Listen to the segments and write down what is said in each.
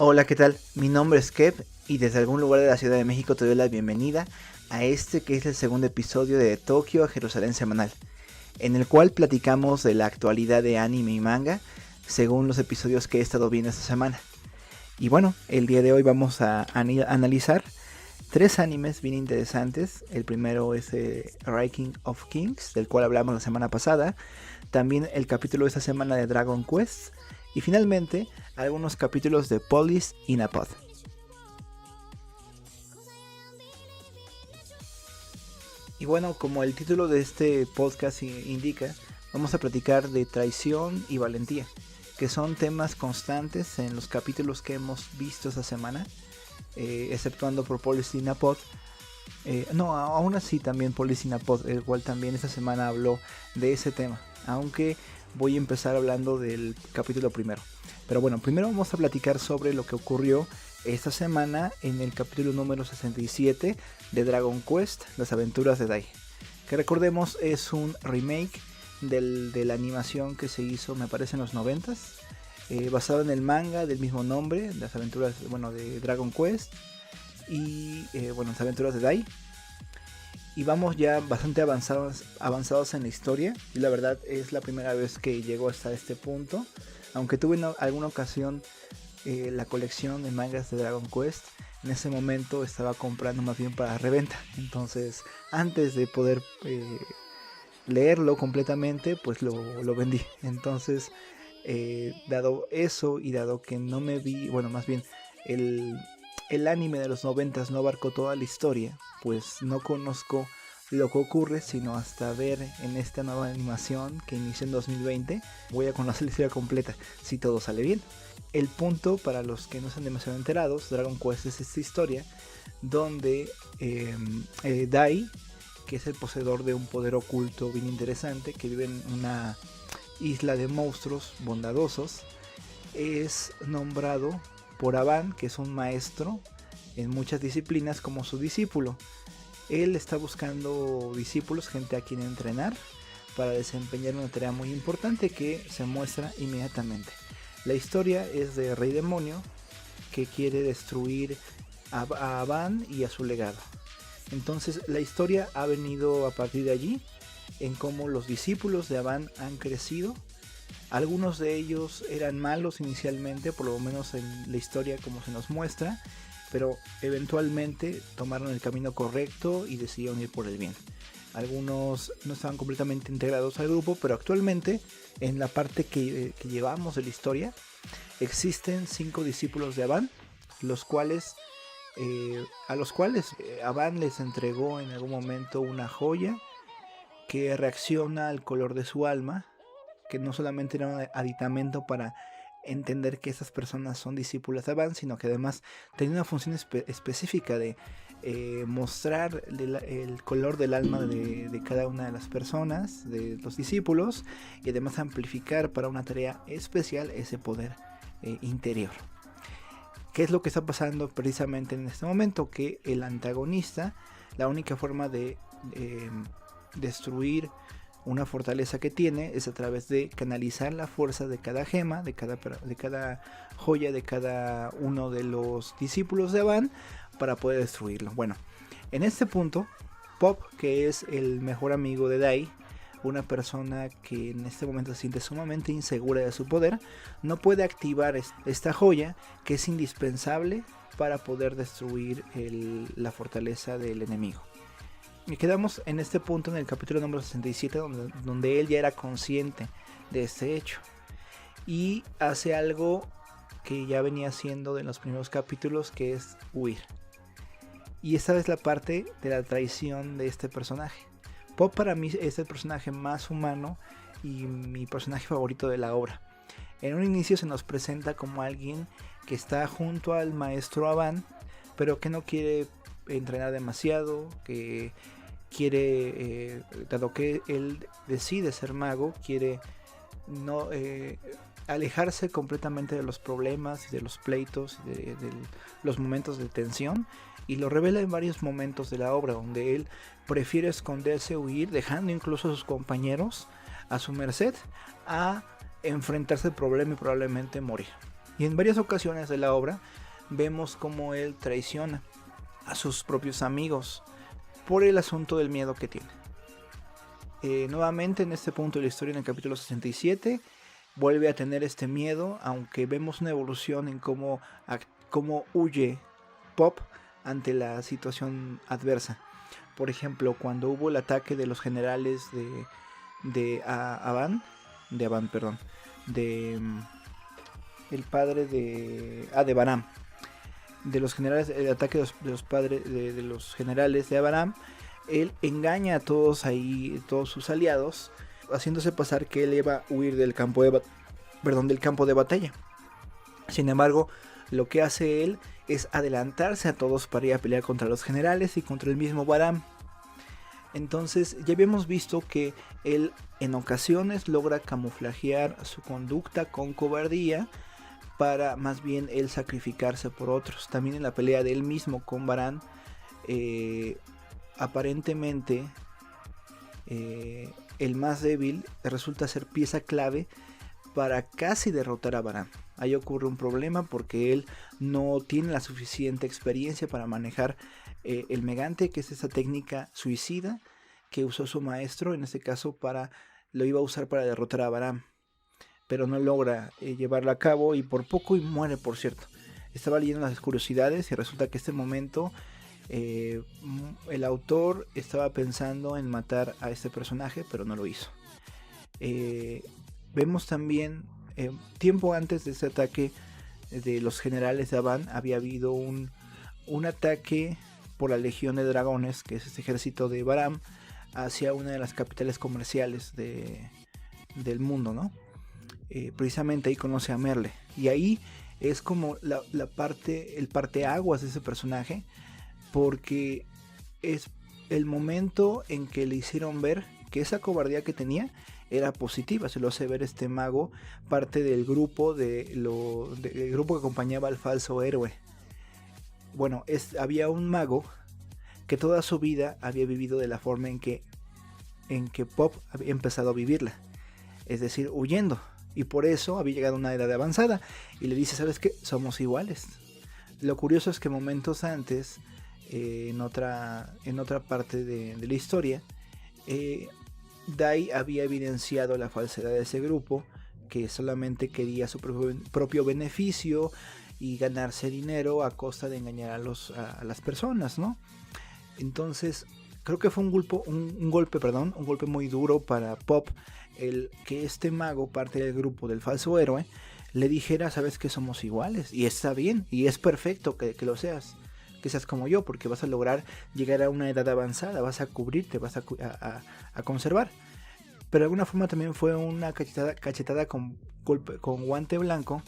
Hola, ¿qué tal? Mi nombre es Kev y desde algún lugar de la Ciudad de México te doy la bienvenida a este que es el segundo episodio de Tokio a Jerusalén semanal, en el cual platicamos de la actualidad de anime y manga según los episodios que he estado viendo esta semana. Y bueno, el día de hoy vamos a analizar tres animes bien interesantes. El primero es Ranking of Kings, del cual hablamos la semana pasada. También el capítulo de esta semana de Dragon Quest. Y finalmente, algunos capítulos de Police in a Pod. Y bueno, como el título de este podcast indica, vamos a platicar de traición y valentía, que son temas constantes en los capítulos que hemos visto esta semana, exceptuando por Police in a Pod. No, aún así también Police in a Pod, el cual también esta semana habló de ese tema, aunque voy a empezar hablando del capítulo primero. Pero bueno, primero vamos a platicar sobre lo que ocurrió esta semana en el capítulo número 67 de Dragon Quest, Las Aventuras de Dai. Que recordemos es un remake de la animación que se hizo, me parece, en los 90s, basado en el manga del mismo nombre, Las Aventuras, de Dragon Quest y Las Aventuras de Dai. Y vamos ya bastante avanzados en la historia. Y la verdad es la primera vez que llego hasta este punto. Aunque tuve en alguna ocasión la colección de mangas de Dragon Quest. En ese momento estaba comprando más bien para reventa. Entonces antes de poder leerlo completamente, pues lo vendí. Entonces dado eso y dado que no me vi, más bien el anime de los 90 no abarcó toda la historia, pues no conozco lo que ocurre, sino hasta ver en esta nueva animación que inició en 2020, voy a conocer la historia completa, si todo sale bien. El punto, para los que no están demasiado enterados, Dragon Quest es esta historia donde Dai, que es el poseedor de un poder oculto bien interesante, que vive en una isla de monstruos bondadosos, es nombrado por Aban, que es un maestro en muchas disciplinas, como su discípulo. Él está buscando discípulos, gente a quien entrenar para desempeñar una tarea muy importante que se muestra inmediatamente. La historia es de Rey Demonio, que quiere destruir a Aban y a su legado. Entonces la historia ha venido a partir de allí, en cómo los discípulos de Aban han crecido. Algunos de ellos eran malos inicialmente, por lo menos en la historia como se nos muestra, pero eventualmente tomaron el camino correcto y decidieron ir por el bien. Algunos no estaban completamente integrados al grupo, pero actualmente en la parte que llevamos de la historia existen 5 discípulos de Aban, a los cuales Aban les entregó en algún momento una joya que reacciona al color de su alma, que no solamente era un aditamento para entender que esas personas son discípulas de Aban, sino que además tenía una función específica de mostrar el color del alma de cada una de las personas, de los discípulos, y además amplificar para una tarea especial ese poder interior. ¿Qué es lo que está pasando precisamente en este momento? Que el antagonista, la única forma de destruir una fortaleza que tiene es a través de canalizar la fuerza de cada gema, de cada joya, de cada uno de los discípulos de Aban, para poder destruirlo. Bueno, en este punto, Pop, que es el mejor amigo de Dai, una persona que en este momento se siente sumamente insegura de su poder, no puede activar esta joya que es indispensable para poder destruir la fortaleza del enemigo. Y quedamos en este punto en el capítulo número 67, donde él ya era consciente de este hecho y hace algo que ya venía haciendo en los primeros capítulos, que es huir. Y esta es la parte de la traición de este personaje. Pop para mí es el personaje más humano y mi personaje favorito de la obra. En un inicio se nos presenta como alguien que está junto al maestro Aban, pero que no quiere entrenar demasiado, que quiere, dado que él decide ser mago, quiere no alejarse completamente de los problemas, de los pleitos, de los momentos de tensión, y lo revela en varios momentos de la obra, donde él prefiere esconderse, huir, dejando incluso a sus compañeros a su merced, a enfrentarse al problema y probablemente morir. Y en varias ocasiones de la obra vemos cómo él traiciona a sus propios amigos por el asunto del miedo que tiene. Nuevamente en este punto de la historia, en el capítulo 67, vuelve a tener este miedo, aunque vemos una evolución en cómo huye Pop ante la situación adversa. Por ejemplo, cuando hubo el ataque de los generales de el padre de Baram, de los generales, el ataque de los generales de Baram, él engaña a todos ahí, todos sus aliados, haciéndose pasar que él iba a huir del campo de batalla. Sin embargo, lo que hace él es adelantarse a todos para ir a pelear contra los generales y contra el mismo Baram. Entonces ya habíamos visto que él en ocasiones logra camuflajear su conducta con cobardía para más bien él sacrificarse por otros. También en la pelea de él mismo con Baram, aparentemente el más débil resulta ser pieza clave para casi derrotar a Baram. Ahí ocurre un problema porque él no tiene la suficiente experiencia para manejar el Megante, que es esa técnica suicida que usó su maestro, en este caso lo iba a usar para derrotar a Baram, pero no logra llevarla a cabo y por poco y muere, por cierto. Estaba leyendo las curiosidades y resulta que este momento el autor estaba pensando en matar a este personaje, pero no lo hizo. Vemos también tiempo antes de ese ataque de los generales de Aban, había habido un ataque por la Legión de Dragones, que es este ejército de Baram, hacia una de las capitales comerciales del mundo, ¿no? Precisamente ahí conoce a Merle, y ahí es como el parteaguas de ese personaje, porque es el momento en que le hicieron ver que esa cobardía que tenía era positiva. Se lo hace ver este mago, parte del grupo del grupo que acompañaba al falso héroe. Bueno, había un mago que toda su vida había vivido de la forma en que Pop había empezado a vivirla, es decir, huyendo, y por eso había llegado a una edad avanzada, y le dice: ¿sabes qué? Somos iguales. Lo curioso es que momentos antes, en otra parte de la historia, Dai había evidenciado la falsedad de ese grupo, que solamente quería su propio beneficio y ganarse dinero a costa de engañar a las personas, ¿no? Entonces creo que fue un golpe muy duro para Pop, el que este mago, parte del grupo del falso héroe, le dijera: sabes que somos iguales, y está bien, y es perfecto que lo seas, que seas como yo, porque vas a lograr llegar a una edad avanzada, vas a cubrirte, vas a conservar. Pero de alguna forma también fue una cachetada con guante blanco,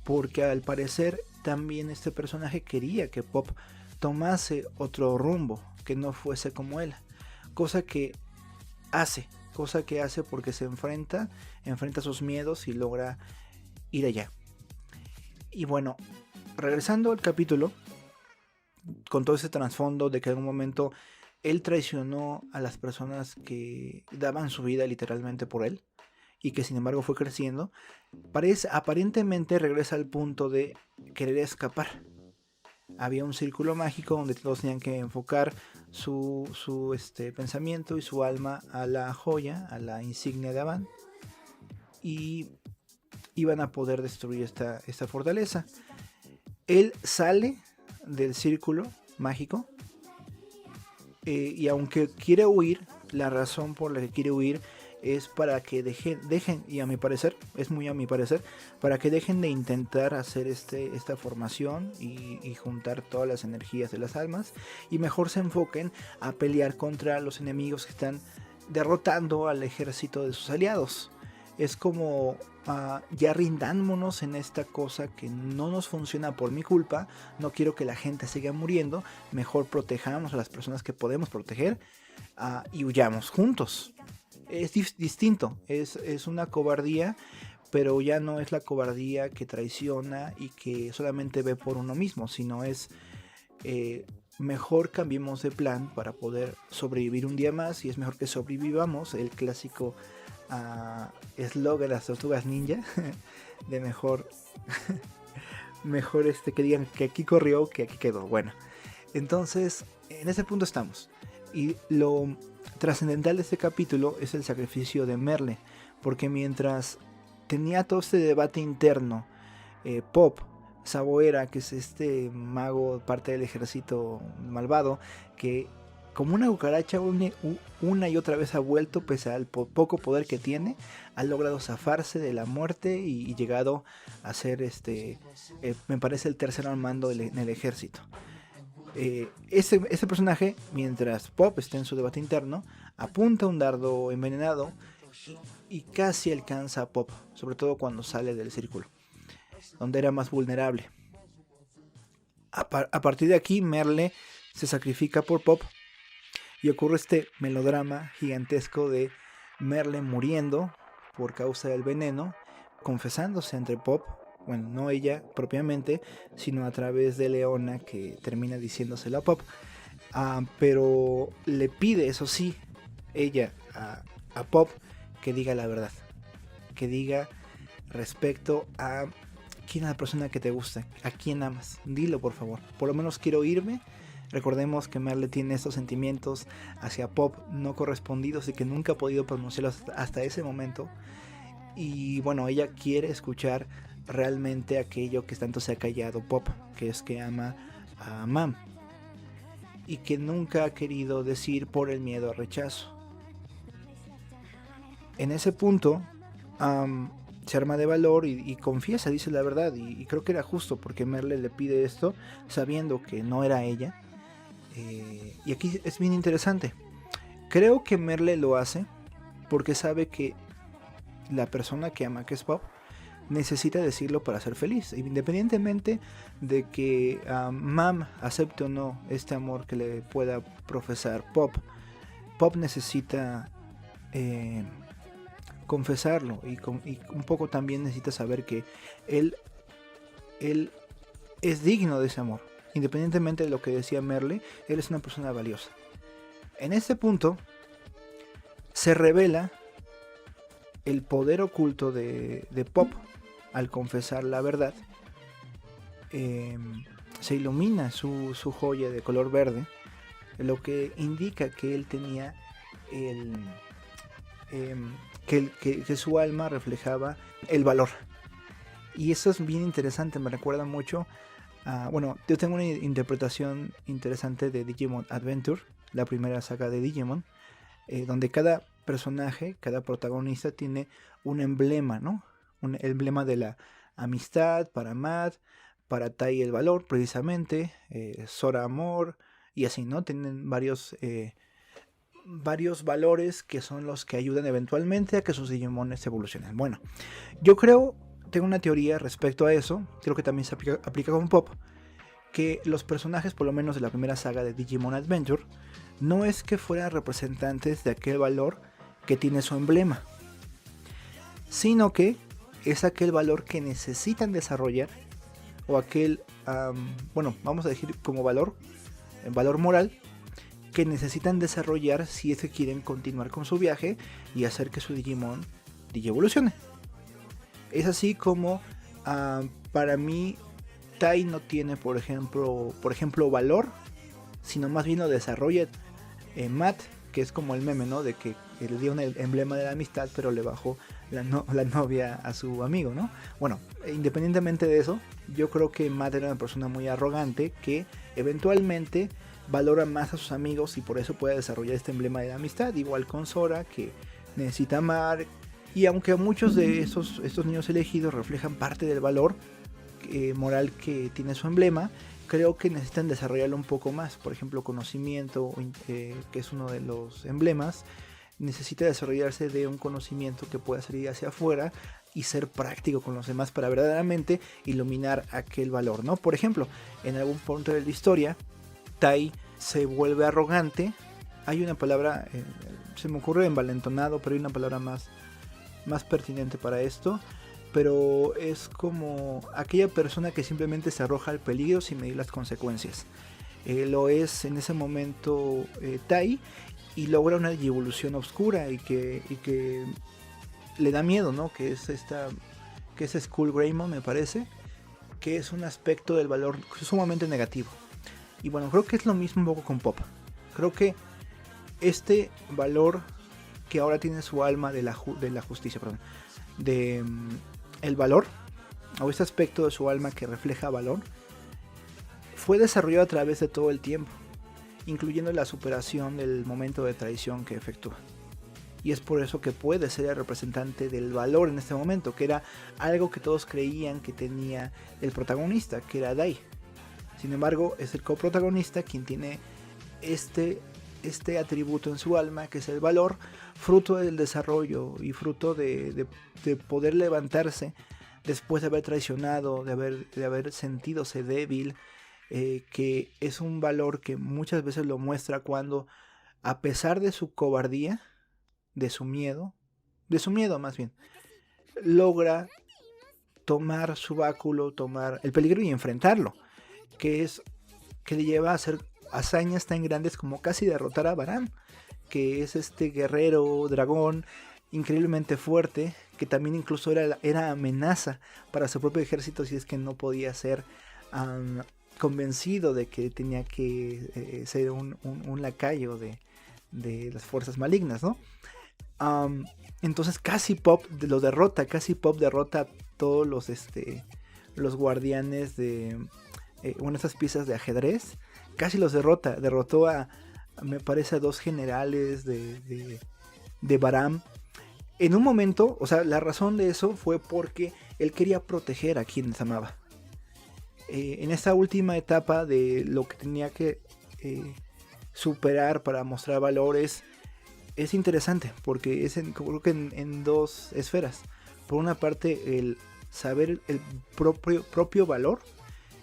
porque al parecer también este personaje quería que Pop tomase otro rumbo, que no fuese como él, cosa que hace porque se enfrenta a sus miedos y logra ir allá. Y bueno, regresando al capítulo, con todo ese trasfondo de que en algún momento él traicionó a las personas que daban su vida literalmente por él, y que sin embargo fue creciendo, aparentemente regresa al punto de querer escapar. Había un círculo mágico donde todos tenían que enfocar su pensamiento y su alma a la joya, a la insignia de Aban, y iban a poder destruir esta fortaleza. Él sale del círculo mágico, y aunque quiere huir, la razón por la que quiere huir es para que dejen, y a mi parecer, para que dejen de intentar hacer esta formación y juntar todas las energías de las almas, y mejor se enfoquen a pelear contra los enemigos que están derrotando al ejército de sus aliados. Es como ya rindámonos en esta cosa que no nos funciona por mi culpa, no quiero que la gente siga muriendo, mejor protejamos a las personas que podemos proteger, y huyamos juntos. Es distinto, es una cobardía, pero ya no es la cobardía que traiciona y que solamente ve por uno mismo, sino es mejor cambiemos de plan para poder sobrevivir un día más, y es mejor que sobrevivamos, el clásico eslogan de las tortugas ninja, de mejor mejor que digan que aquí corrió que aquí quedó. Bueno, entonces en ese punto estamos. Y lo trascendental de este capítulo es el sacrificio de Merle, porque mientras tenía todo este debate interno, Pop Saboera, que es este mago, parte del ejército malvado, que como una cucaracha una y otra vez ha vuelto, pese al poco poder que tiene, ha logrado zafarse de la muerte y llegado a ser me parece el tercero al mando en el ejército. Ese personaje, mientras Pop está en su debate interno, apunta un dardo envenenado y casi alcanza a Pop, sobre todo cuando sale del círculo, donde era más vulnerable. A partir de aquí, Merle se sacrifica por Pop y ocurre este melodrama gigantesco de Merle muriendo por causa del veneno, confesándose entre Pop, bueno, no ella propiamente, sino a través de Leona, que termina diciéndoselo a Pop, pero le pide, eso sí, ella a Pop, que diga la verdad, que diga respecto a quién es la persona que te gusta, a quién amas, dilo por favor, por lo menos quiero irme. Recordemos que Merle tiene estos sentimientos hacia Pop no correspondidos y que nunca ha podido pronunciarlos hasta ese momento. Y bueno, ella quiere escuchar realmente aquello que tanto se ha callado Pop, que es que ama a Mam y que nunca ha querido decir por el miedo al rechazo. En ese punto se arma de valor y confiesa, dice la verdad, y creo que era justo, porque Merle le pide esto sabiendo que no era ella. Y aquí es bien interesante. Creo que Merle lo hace porque sabe que la persona que ama, que es Pop, necesita decirlo para ser feliz, independientemente de que Mam acepte o no este amor que le pueda profesar Pop. Pop necesita confesarlo y un poco también necesita saber que él es digno de ese amor. Independientemente de lo que decía Merle, él es una persona valiosa. En este punto se revela el poder oculto de Pop al confesar la verdad. Se ilumina su joya de color verde, lo que indica que él tenía que su alma reflejaba el valor. Y eso es bien interesante, me recuerda mucho bueno, yo tengo una interpretación interesante de Digimon Adventure, la primera saga de Digimon, donde cada personaje, cada protagonista tiene un emblema, ¿no? Un emblema de la amistad para Matt, para Tai el valor, precisamente, Sora amor, y así, ¿no? Tienen varios valores que son los que ayudan eventualmente a que sus Digimones evolucionen. Bueno, yo tengo una teoría respecto a eso, creo que también se aplica con Pop, que los personajes, por lo menos de la primera saga de Digimon Adventure, no es que fueran representantes de aquel valor que tiene su emblema, sino que es aquel valor que necesitan desarrollar, o aquel, bueno, vamos a decir como valor moral, que necesitan desarrollar si es que quieren continuar con su viaje y hacer que su Digimon digievolucione. Es así como para mí Tai no tiene por ejemplo valor, sino más bien lo desarrolla Matt, que es como el meme, ¿no? De que le dio un emblema de la amistad, pero le bajó la novia a su amigo, ¿no? Bueno, independientemente de eso, yo creo que Matt era una persona muy arrogante que eventualmente valora más a sus amigos y por eso puede desarrollar este emblema de la amistad, igual con Sora, que necesita amar. Y aunque muchos de estos niños elegidos reflejan parte del valor moral que tiene su emblema, creo que necesitan desarrollarlo un poco más. Por ejemplo, conocimiento, que es uno de los emblemas, necesita desarrollarse de un conocimiento que pueda salir hacia afuera y ser práctico con los demás para verdaderamente iluminar aquel valor, ¿no? Por ejemplo, en algún punto de la historia, Tai se vuelve arrogante. Hay una palabra, se me ocurre envalentonado, pero hay una palabra más pertinente para esto, pero es como aquella persona que simplemente se arroja al peligro sin medir las consecuencias. Lo es en ese momento Tai, y logra una evolución oscura y que le da miedo, ¿no? Que es Skull Greymon, me parece, que es un aspecto del valor sumamente negativo. Y bueno, creo que es lo mismo un poco con Pop. Creo que este valor que ahora tiene su alma de la justicia, perdón, de el valor, o este aspecto de su alma que refleja valor, fue desarrollado a través de todo el tiempo, incluyendo la superación del momento de traición que efectúa. Y es por eso que puede ser el representante del valor en este momento, que era algo que todos creían que tenía el protagonista, que era Dai. Sin embargo, es el coprotagonista quien tiene este atributo en su alma, que es el valor, fruto del desarrollo y fruto de poder levantarse después de haber traicionado, de haber sentidose débil, que es un valor que muchas veces lo muestra cuando, a pesar de su cobardía, de su miedo más bien, logra tomar su báculo, tomar el peligro y enfrentarlo, que le lleva a hacer hazañas tan grandes como casi derrotar a Baram, que es este guerrero dragón increíblemente fuerte, que también incluso era amenaza para su propio ejército si es que no podía ser convencido de que tenía que ser un lacayo de las fuerzas malignas, ¿no? Entonces casi Pop derrota a todos los guardianes de estas piezas de ajedrez, casi los derrotó me parece a 2 generales de Baram. En un momento, o sea, la razón de eso fue porque él quería proteger a quienes amaba. En esta última etapa de lo que tenía que superar para mostrar valores, es interesante porque creo que en 2 esferas. Por una parte, el saber el propio valor,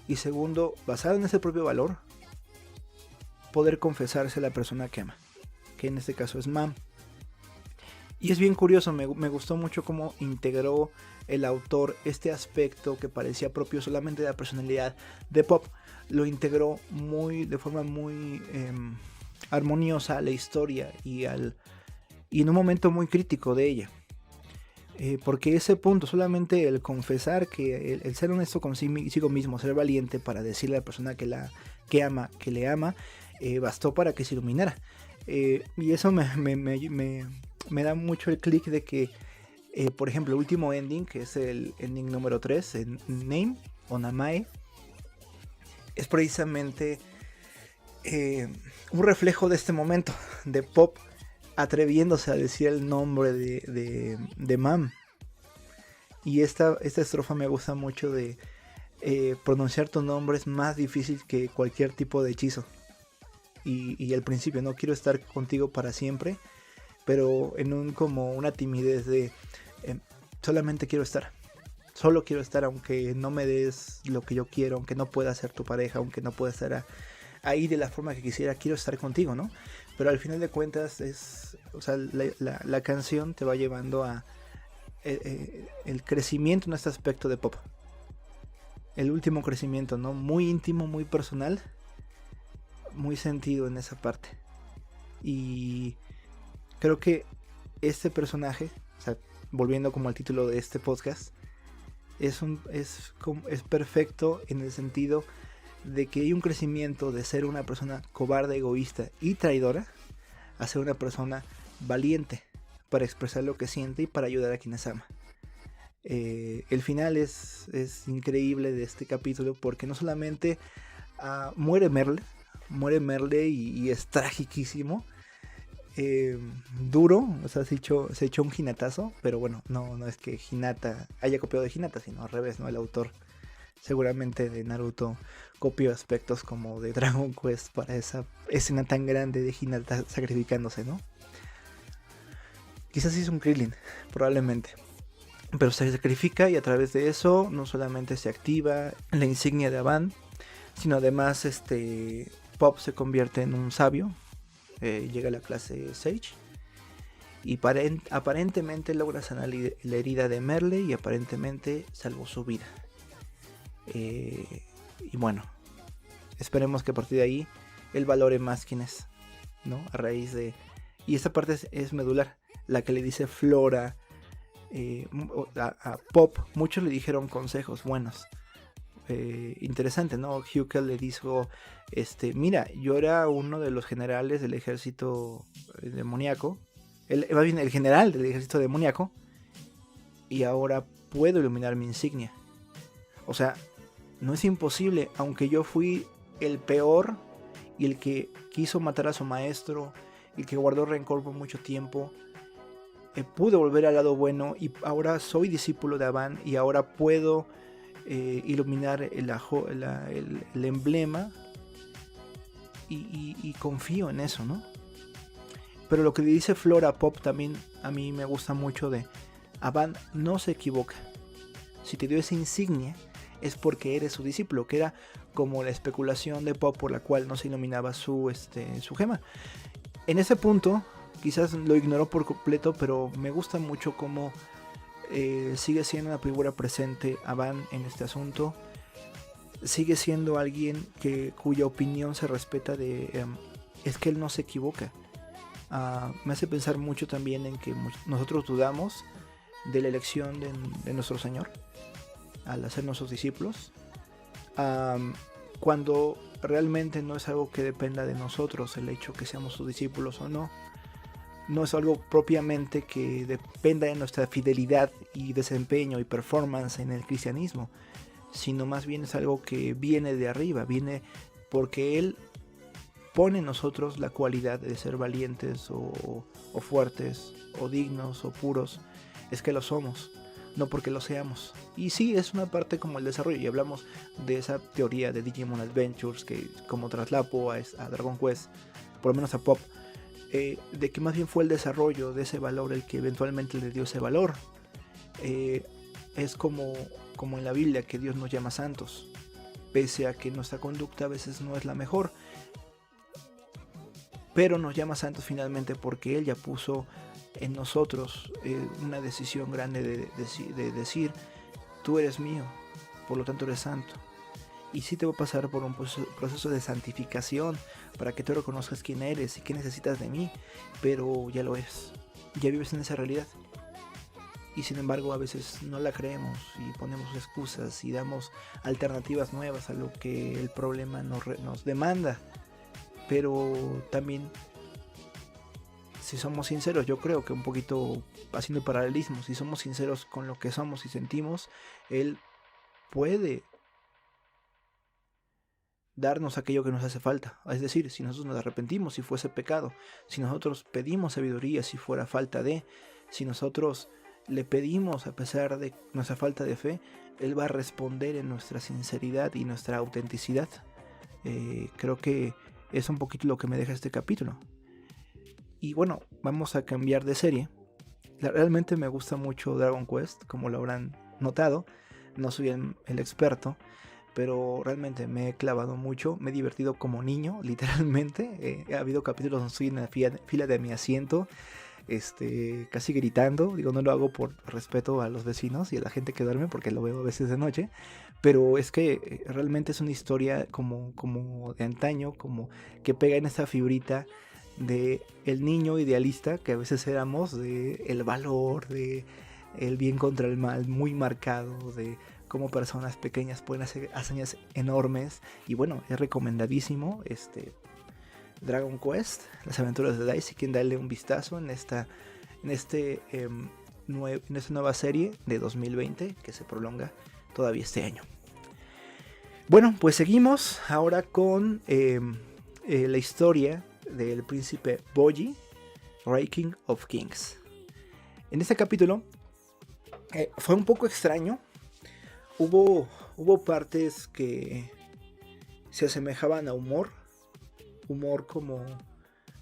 y segundo, basado en ese propio valor, poder confesarse a la persona que ama, que en este caso es Mam. Y es bien curioso, me gustó mucho cómo integró el autor este aspecto que parecía propio solamente de la personalidad de Pop. Lo integró de forma muy armoniosa a la historia y en un momento muy crítico de ella. Porque ese punto, solamente el confesar, que el ser honesto consigo mismo, ser valiente para decirle a la persona que le ama, bastó para que se iluminara. Y eso me da mucho el clic de que, por ejemplo, el último ending, que es el ending número 3, en Name o Namae, es precisamente un reflejo de este momento de Pop atreviéndose a decir el nombre de Mam. Y esta estrofa me gusta mucho de pronunciar tu nombre es más difícil que cualquier tipo de hechizo. Y al principio, no quiero estar contigo para siempre, pero como una timidez de solamente quiero estar. Solo quiero estar, aunque no me des lo que yo quiero, aunque no pueda ser tu pareja, aunque no pueda estar ahí de la forma que quisiera, quiero estar contigo, ¿no? Pero al final de cuentas la canción te va llevando a el crecimiento en este aspecto de Pop. El último crecimiento, ¿no? Muy íntimo, muy personal, muy sentido en esa parte. Y creo que este personaje, o sea, volviendo como al título de este podcast, es perfecto en el sentido de que hay un crecimiento de ser una persona cobarde, egoísta y traidora a ser una persona valiente para expresar lo que siente y para ayudar a quienes ama. El final es increíble de este capítulo porque no solamente muere Merle y es trágiquísimo, duro, o sea, se echó un Hinatazo, pero bueno, no es que Hinata haya copiado de Hinata, sino al revés, ¿no? El autor seguramente de Naruto copió aspectos como de Dragon Quest para esa escena tan grande de Hinata sacrificándose, ¿no? Quizás hizo un Krillin, probablemente. Pero se sacrifica y a través de eso no solamente se activa la insignia de Aban, sino además Pop se convierte en un sabio, llega a la clase Sage y aparentemente logra sanar la herida de Merle y aparentemente salvó su vida. Y bueno, esperemos que a partir de ahí él valore más quién es, ¿no? A raíz de... Y esta parte es medular, la que le dice Flora a Pop. Muchos le dijeron consejos buenos, interesante, ¿no? Hyuga le dijo, mira, yo era uno de los generales del ejército demoníaco, más bien el general del ejército demoníaco, y ahora puedo iluminar mi insignia. O sea, no es imposible, aunque yo fui el peor y el que quiso matar a su maestro, y el que guardó rencor por mucho tiempo, pude volver al lado bueno y ahora soy discípulo de Aban y ahora puedo iluminar el emblema y confío en eso, ¿no? Pero lo que dice Flora Pop también a mí me gusta mucho de Aban no se equivoca. Si te dio esa insignia es porque eres su discípulo, que era como la especulación de Pop por la cual no se iluminaba su gema. En ese punto quizás lo ignoró por completo, pero me gusta mucho cómo sigue siendo una figura presente Aban en este asunto. Sigue siendo alguien cuya opinión se respeta es que él no se equivoca. Me hace pensar mucho también en que nosotros dudamos de la elección de nuestro Señor al hacer nuestros discípulos, cuando realmente no es algo que dependa de nosotros el hecho que seamos sus discípulos o no. No es algo propiamente que dependa de nuestra fidelidad y desempeño y performance en el cristianismo, sino más bien es algo que viene de arriba, viene porque Él pone en nosotros la cualidad de ser valientes o fuertes o dignos o puros. Es que lo somos, no porque lo seamos. Y sí, es una parte como el desarrollo, y hablamos de esa teoría de Digimon Adventures que como traslapo a Dragon Quest, por lo menos a Pop, de que más bien fue el desarrollo de ese valor el que eventualmente le dio ese valor. Es como en la Biblia, que Dios nos llama santos, pese a que nuestra conducta a veces no es la mejor, pero nos llama santos finalmente porque Él ya puso en nosotros una decisión grande de decir, tú eres mío, por lo tanto eres santo. Y sí te va a pasar por un proceso de santificación para que tú reconozcas quién eres y qué necesitas de mí, pero ya lo es, ya vives en esa realidad. Y sin embargo a veces no la creemos y ponemos excusas y damos alternativas nuevas a lo que el problema nos demanda. Pero también, si somos sinceros, yo creo que un poquito haciendo paralelismo, si somos sinceros con lo que somos y sentimos, Él puede darnos aquello que nos hace falta. Es decir, si nosotros nos arrepentimos si fuese pecado, si nosotros pedimos sabiduría si fuera falta de, si nosotros le pedimos a pesar de nuestra falta de fe, Él va a responder en nuestra sinceridad y nuestra autenticidad. Creo que es un poquito lo que me deja este capítulo. Y bueno, vamos a cambiar de serie. Realmente me gusta mucho Dragon Quest, como lo habrán notado. No soy el experto, pero realmente me he clavado mucho, me he divertido como niño, literalmente. Ha habido capítulos donde estoy en la fila de mi asiento, casi gritando. Digo, no lo hago por respeto a los vecinos y a la gente que duerme, porque lo veo a veces de noche, pero es que realmente es una historia como de antaño, como que pega en esa fibrita de el niño idealista que a veces éramos, de el valor, de el bien contra el mal muy marcado, de cómo personas pequeñas pueden hacer hazañas enormes. Y bueno, es recomendadísimo Dragon Quest, las aventuras de Dai, si quieren darle un vistazo en esta nueva serie de 2020 que se prolonga todavía este año. Bueno, pues seguimos ahora con la historia del príncipe Bojji, Rey King of Kings. En este capítulo fue un poco extraño. Hubo partes que se asemejaban a humor como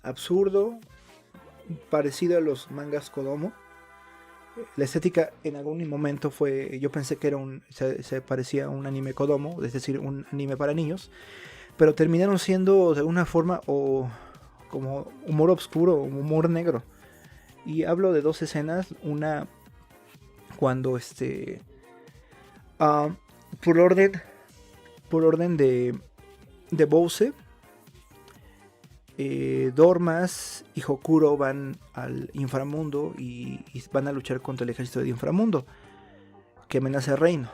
absurdo, parecido a los mangas Kodomo. La estética en algún momento yo pensé que se parecía a un anime Kodomo, es decir, un anime para niños, pero terminaron siendo de alguna forma como humor oscuro, humor negro. Y hablo de dos escenas, una cuando por orden de Bouse, Dormas y Hokuro van al inframundo y van a luchar contra el ejército del inframundo que amenaza el reino.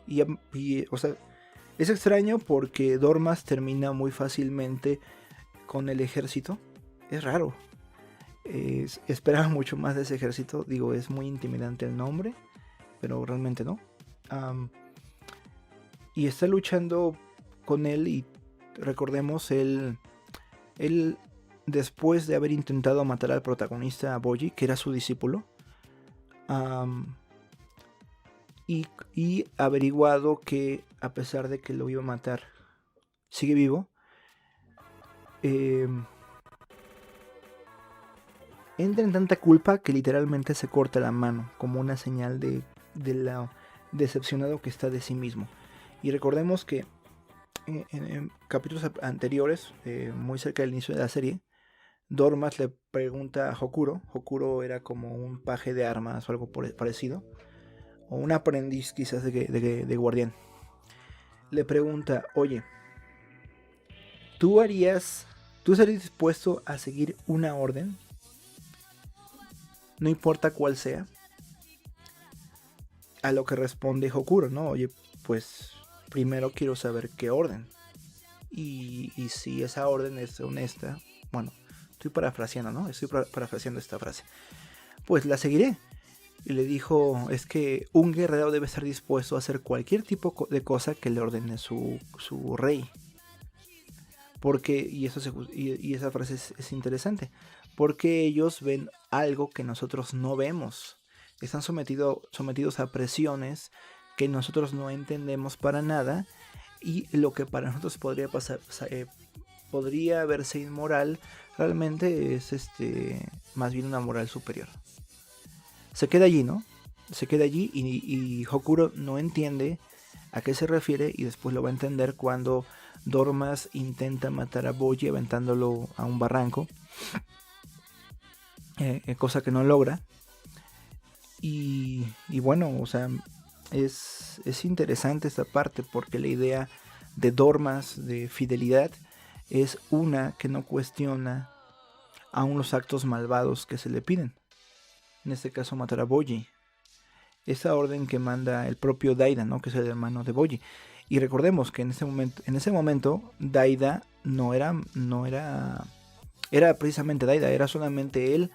Y o sea, Es extraño porque Dormas termina muy fácilmente con el ejército. Es raro. Esperaba mucho más de ese ejército. Digo, es muy intimidante el nombre, pero realmente no. Y está luchando con él y recordemos, él después de haber intentado matar al protagonista, a Boji, que era su discípulo, y averiguado que a pesar de que lo iba a matar, sigue vivo, entra en tanta culpa que literalmente se corta la mano, como una señal de lo decepcionado que está de sí mismo. Y recordemos que en capítulos anteriores, muy cerca del inicio de la serie, Dormas le pregunta a Hokuro. Hokuro era como un paje de armas o algo parecido, o un aprendiz quizás de guardián. Le pregunta, oye, ¿tú estarías dispuesto a seguir una orden? No importa cuál sea. A lo que responde Hokuro, ¿no? Oye, pues primero quiero saber qué orden. Y si esa orden es honesta, bueno, estoy parafraseando, ¿no? Estoy parafraseando esta frase. Pues la seguiré. Y le dijo, es que un guerrero debe estar dispuesto a hacer cualquier tipo de cosa que le ordene su rey. Porque, y esa frase es interesante, porque ellos ven algo que nosotros no vemos. Están sometidos a presiones que nosotros no entendemos para nada, y lo que para nosotros podría verse inmoral, realmente es más bien una moral superior. Se queda allí, ¿no? Se queda allí y Hokuro no entiende a qué se refiere, y después lo va a entender cuando Dormas intenta matar a Boji aventándolo a un barranco, cosa que no logra. Y bueno, o sea, es interesante esta parte, porque la idea de Dormas, de fidelidad, es una que no cuestiona aún los actos malvados que se le piden. En este caso, matar a Boji. Esa orden que manda el propio Daida, ¿no? Que es el hermano de Boji. Y recordemos que en ese momento Daida era precisamente Daida, era solamente él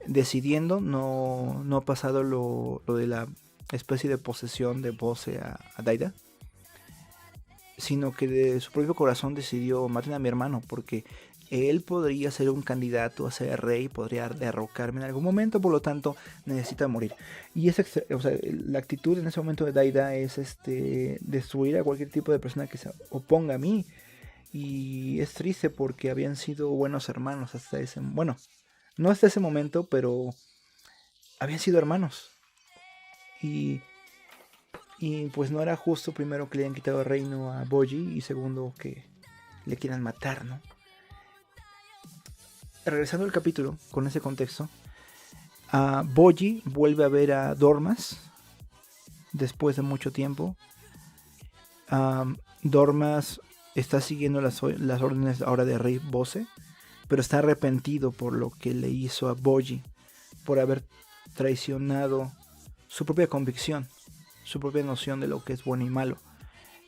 decidiendo, no ha pasado lo de la especie de posesión de Bose a Daida, sino que de su propio corazón decidió: maten a mi hermano, porque él podría ser un candidato a ser rey, podría derrocarme en algún momento, por lo tanto necesita morir. Y la actitud en ese momento de Daida es destruir a cualquier tipo de persona que se oponga a mí. Y es triste porque habían sido buenos hermanos hasta no hasta ese momento, pero habían sido hermanos. Y pues no era justo, primero, que le hayan quitado el reino a Boji, y segundo, que le quieran matar, ¿no? Regresando al capítulo con ese contexto, Boji vuelve a ver a Dormas después de mucho tiempo. Dormas está siguiendo las órdenes ahora de Rey Bose, pero está arrepentido por lo que le hizo a Boji, por haber traicionado su propia convicción, su propia noción de lo que es bueno y malo,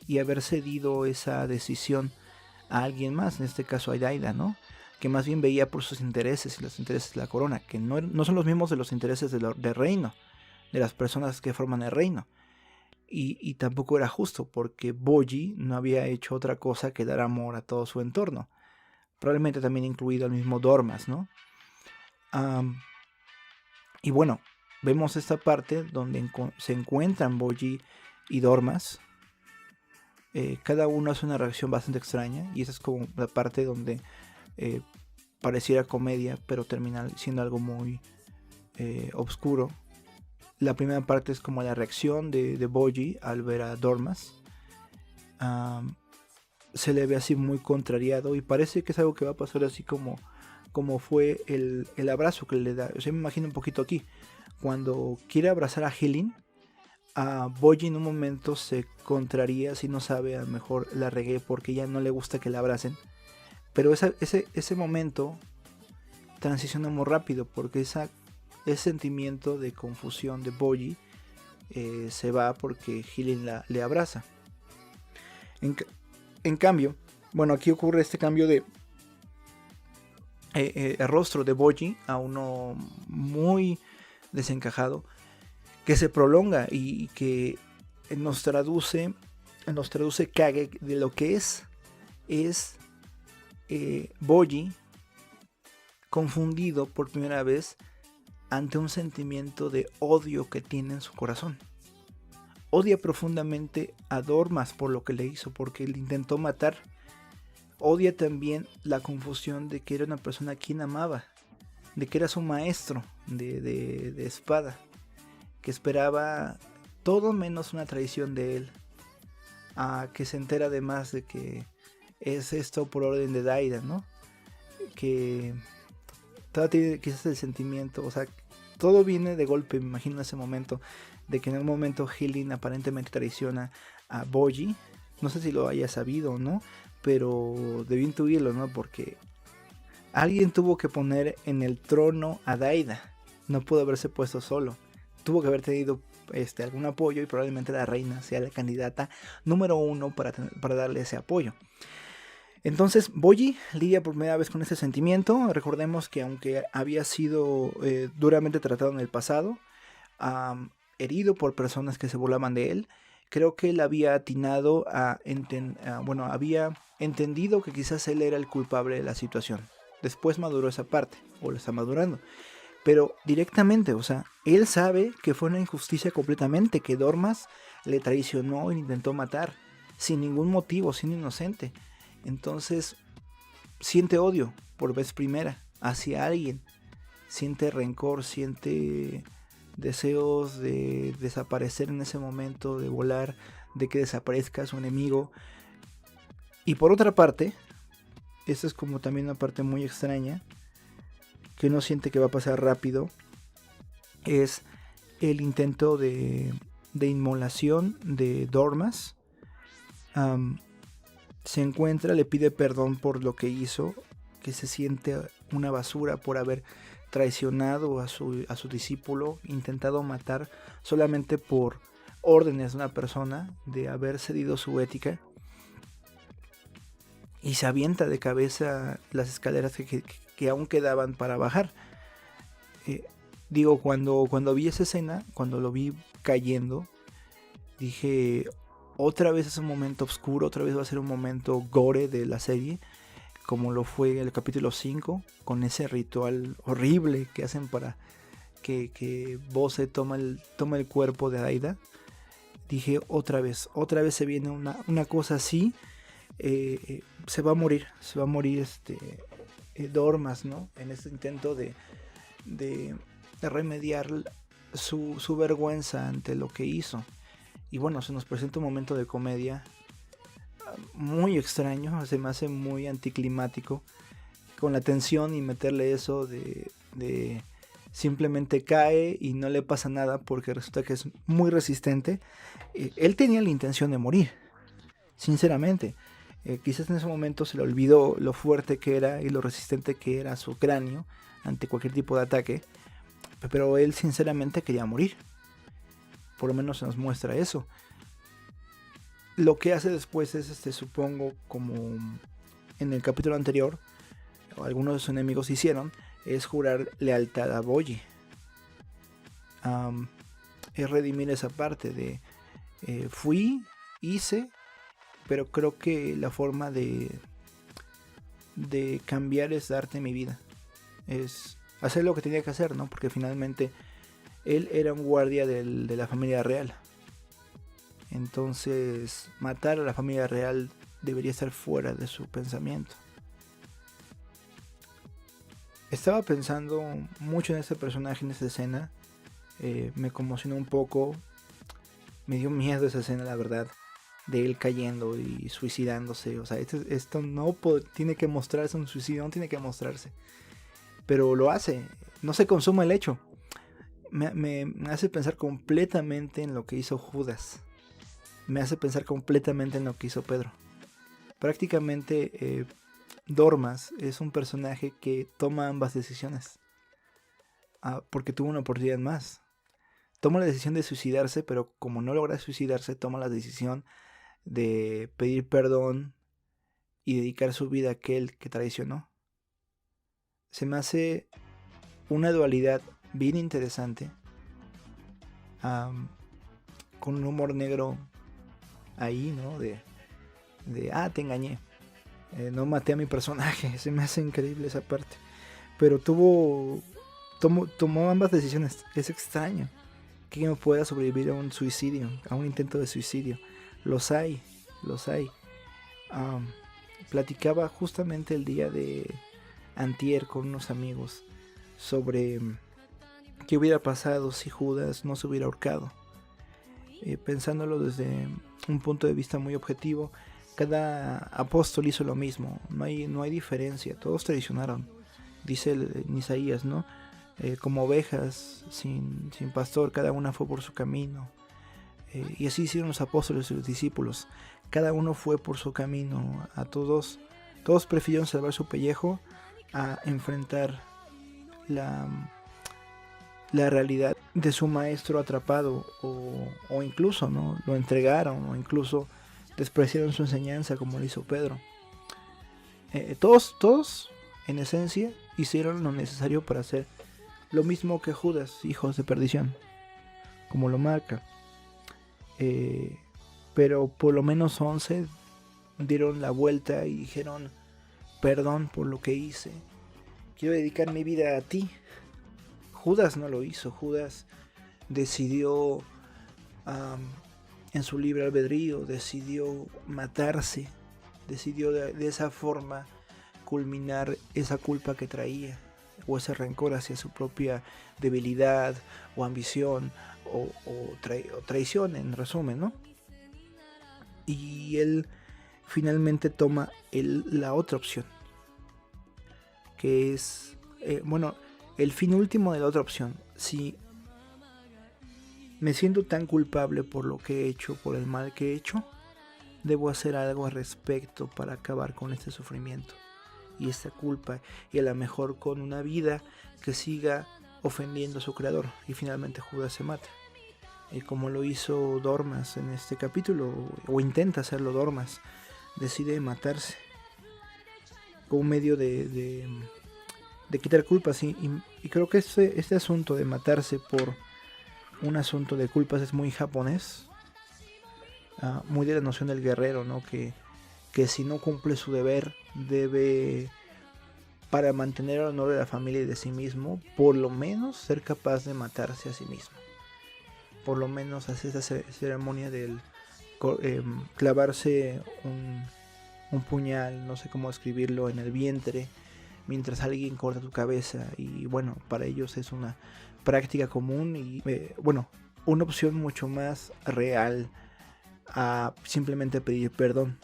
y haber cedido esa decisión a alguien más, en este caso a Daida, ¿no? Que más bien veía por sus intereses y los intereses de la corona, que no son los mismos de los intereses del reino, de las personas que forman el reino. Y tampoco era justo, porque Boji no había hecho otra cosa que dar amor a todo su entorno, probablemente también incluido al mismo Dormas, ¿no? Y bueno, vemos esta parte donde se encuentran Boji y Dormas. Cada uno hace una reacción bastante extraña, y esa es como la parte donde pareciera comedia, pero termina siendo algo muy oscuro. La primera parte es como la reacción de Boji al ver a Dormas. Se le ve así muy contrariado, y parece que es algo que va a pasar así como fue el abrazo que le da. O sea, me imagino un poquito aquí, cuando quiere abrazar a Helen, a Boji en un momento se contraría, si no sabe, a lo mejor la regué porque ya no le gusta que la abracen. Pero ese momento transiciona muy rápido, porque ese sentimiento de confusión de Boji se va porque Helen le abraza. En cambio, bueno, aquí ocurre este cambio de el rostro de Boji a uno muy desencajado, que se prolonga y que nos traduce Kage de lo que es Boji confundido por primera vez ante un sentimiento de odio que tiene en su corazón. Odia profundamente a Dormas por lo que le hizo, porque le intentó matar. Odia también la confusión de que era una persona a quien amaba, de que era su maestro de espada, que esperaba todo menos una traición de él, a que se entera además de que es esto por orden de Daida, ¿no? Que todavía tiene quizás el sentimiento, o sea, todo viene de golpe, me imagino en ese momento, de que en un momento Hyelin aparentemente traiciona a Boji. No sé si lo haya sabido o no, pero debí intuirlo, ¿no? Porque alguien tuvo que poner en el trono a Daida. No pudo haberse puesto solo. Tuvo que haber tenido algún apoyo y probablemente la reina sea la candidata número 1 para darle ese apoyo. Entonces Boji lidia por primera vez con ese sentimiento. Recordemos que aunque había sido duramente tratado en el pasado, herido por personas que se burlaban de él, creo que él había atinado había entendido que quizás él era el culpable de la situación. Después maduró esa parte, o lo está madurando. Pero directamente, o sea, él sabe que fue una injusticia completamente, que Dormas le traicionó y intentó matar, sin ningún motivo, siendo inocente. Entonces, siente odio por vez primera hacia alguien, siente rencor, siente deseos de desaparecer en ese momento, de volar, de que desaparezca su enemigo. Y por otra parte, esta es como también una parte muy extraña, que uno siente que va a pasar rápido, es el intento de inmolación de Dormas. Se encuentra, le pide perdón por lo que hizo, que se siente una basura por haber traicionado a su discípulo, intentado matar solamente por órdenes de una persona, de haber cedido su ética, y se avienta de cabeza las escaleras que aún quedaban para bajar. Cuando vi esa escena, cuando lo vi cayendo, dije, otra vez es un momento oscuro, otra vez va a ser un momento gore de la serie, como lo fue el capítulo 5, con ese ritual horrible que hacen para que Bose toma el cuerpo de Daida. Dije, otra vez se viene una cosa así, se va a morir Dormas, ¿no? En este intento de remediar su vergüenza ante lo que hizo. Y bueno, se nos presenta un momento de comedia muy extraño, se me hace muy anticlimático, con la tensión y meterle eso de simplemente cae y no le pasa nada porque resulta que es muy resistente. Él tenía la intención de morir, sinceramente. Quizás en ese momento se le olvidó lo fuerte que era y lo resistente que era su cráneo ante cualquier tipo de ataque, pero él sinceramente quería morir. Por lo menos se nos muestra eso. Lo que hace después es, supongo, como en el capítulo anterior, o algunos de sus enemigos hicieron, es jurar lealtad a Boji. Es redimir esa parte de hice, pero creo que la forma de cambiar es darte mi vida. Es hacer lo que tenía que hacer, ¿no? Porque finalmente él era un guardia de la familia real. Entonces, matar a la familia real debería estar fuera de su pensamiento. Estaba pensando mucho en este personaje, en esta escena. Me conmocionó un poco. Me dio miedo esa escena, la verdad. De él cayendo y suicidándose. O sea, esto no tiene que mostrarse un suicidio, no tiene que mostrarse. Pero lo hace. No se consuma el hecho. Me hace pensar completamente en lo que hizo Judas. Me hace pensar completamente en lo que hizo Pedro. Prácticamente Dormas es un personaje que toma ambas decisiones. Porque tuvo una oportunidad más. Toma la decisión de suicidarse, pero como no logra suicidarse, toma la decisión de pedir perdón y dedicar su vida a aquel que traicionó. Se me hace una dualidad bien interesante, con un humor negro ahí, ¿no? De te engañé, no maté a mi personaje. Se me hace increíble esa parte. Pero tomó ambas decisiones. Es extraño que no pueda sobrevivir a un suicidio, a un intento de suicidio. Los hay. Platicaba justamente el día de antier con unos amigos sobre qué hubiera pasado si Judas no se hubiera ahorcado. Pensándolo desde un punto de vista muy objetivo, cada apóstol hizo lo mismo. No hay diferencia. Todos traicionaron. Dice en Isaías, ¿no? Como ovejas sin pastor, cada una fue por su camino. Y así hicieron los apóstoles y los discípulos. Cada uno fue por su camino. Todos prefirieron salvar su pellejo a enfrentar la realidad de su maestro atrapado, o incluso, ¿no? Lo entregaron, o incluso despreciaron su enseñanza, como lo hizo Pedro. Todos en esencia hicieron lo necesario para hacer lo mismo que Judas, hijos de perdición, como lo marca. Pero por lo menos 11 dieron la vuelta y dijeron: perdón por lo que hice, quiero dedicar mi vida a ti. Judas no lo hizo. Judas decidió, en su libre albedrío, decidió matarse, decidió de esa forma culminar esa culpa que traía, o ese rencor hacia su propia debilidad o ambición o traición, en resumen, ¿no? Y él finalmente toma la otra opción, que es, el fin último de la otra opción. Si me siento tan culpable por lo que he hecho, por el mal que he hecho, debo hacer algo al respecto para acabar con este sufrimiento y esta culpa, y a lo mejor con una vida que siga ofendiendo a su creador. Y finalmente Judas se mata, como lo hizo Dormas en este capítulo, o intenta hacerlo Dormas. Decide matarse como un medio de quitar culpas, y creo que este asunto de matarse por un asunto de culpas es muy japonés, muy de la noción del guerrero, ¿no? Que si no cumple su deber, debe, para mantener el honor de la familia y de sí mismo, por lo menos ser capaz de matarse a sí mismo. Por lo menos hacer esa ceremonia del clavarse un puñal, no sé cómo escribirlo, en el vientre, mientras alguien corta tu cabeza. Y bueno, para ellos es una práctica común y una opción mucho más real a simplemente pedir perdón.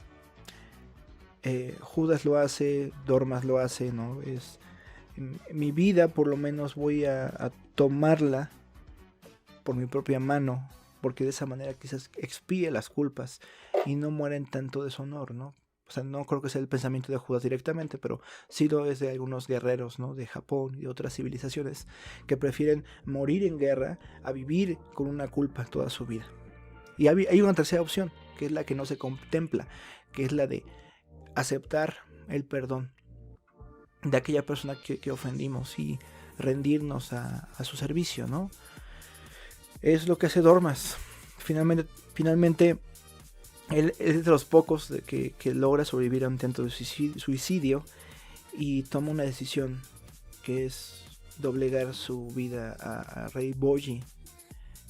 Judas lo hace, Dormas lo hace, ¿no? Es mi vida, por lo menos voy a tomarla por mi propia mano, porque de esa manera quizás expíe las culpas y no muera en tanto deshonor, ¿no? O sea, no creo que sea el pensamiento de Judas directamente, pero sí lo es de algunos guerreros, ¿no? De Japón y de otras civilizaciones que prefieren morir en guerra a vivir con una culpa toda su vida. Y hay una tercera opción, que es la que no se contempla, que es la de aceptar el perdón de aquella persona que ofendimos y rendirnos a su servicio, ¿no? Es lo que hace Dormas. Finalmente él es de los pocos que logra sobrevivir a un intento de suicidio y toma una decisión, que es doblegar su vida a Rey Bojji,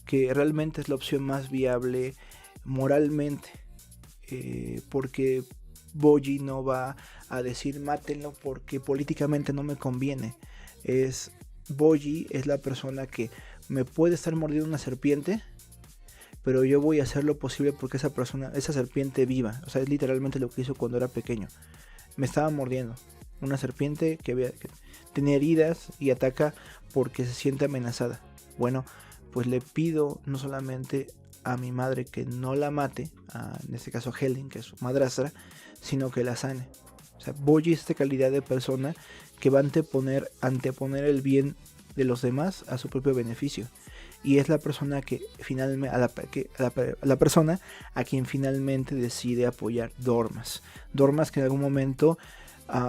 que realmente es la opción más viable moralmente, porque Bojji no va a decir mátenlo porque políticamente no me conviene. Bojji es la persona que me puede estar mordiendo una serpiente, pero yo voy a hacer lo posible porque esa serpiente viva. O sea, es literalmente lo que hizo cuando era pequeño. Me estaba mordiendo una serpiente que tenía heridas y ataca porque se siente amenazada. Bueno, pues le pido no solamente a mi madre que no la mate, en este caso Helen, que es su madrastra, sino que la sane. O sea, Bojji es esta calidad de persona que va a anteponer el bien de los demás a su propio beneficio. y es la persona que finalmente a la persona a quien finalmente decide apoyar Dormas que en algún momento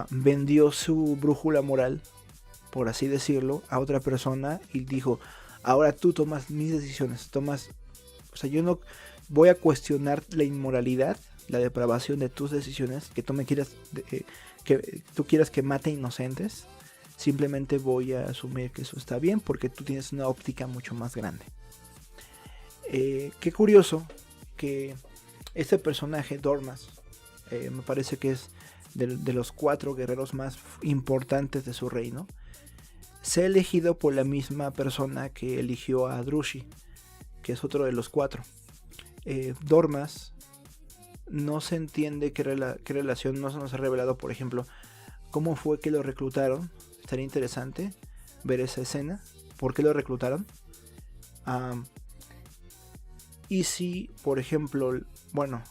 vendió su brújula moral, por así decirlo, a otra persona y dijo: ahora tú tomas mis decisiones, o sea, yo no voy a cuestionar la inmoralidad, la depravación de tus decisiones, que tú quieras que mate inocentes. Simplemente voy a asumir que eso está bien porque tú tienes una óptica mucho más grande. Qué curioso que este personaje, Dormas, me parece que es de los 4 guerreros más importantes de su reino, sea elegido por la misma persona que eligió a Drushi, que es otro de los 4. Dormas no se entiende qué relación, no se nos ha revelado, por ejemplo, cómo fue que lo reclutaron. Estaría interesante ver esa escena, por qué lo reclutaron. Y si, por ejemplo, bueno,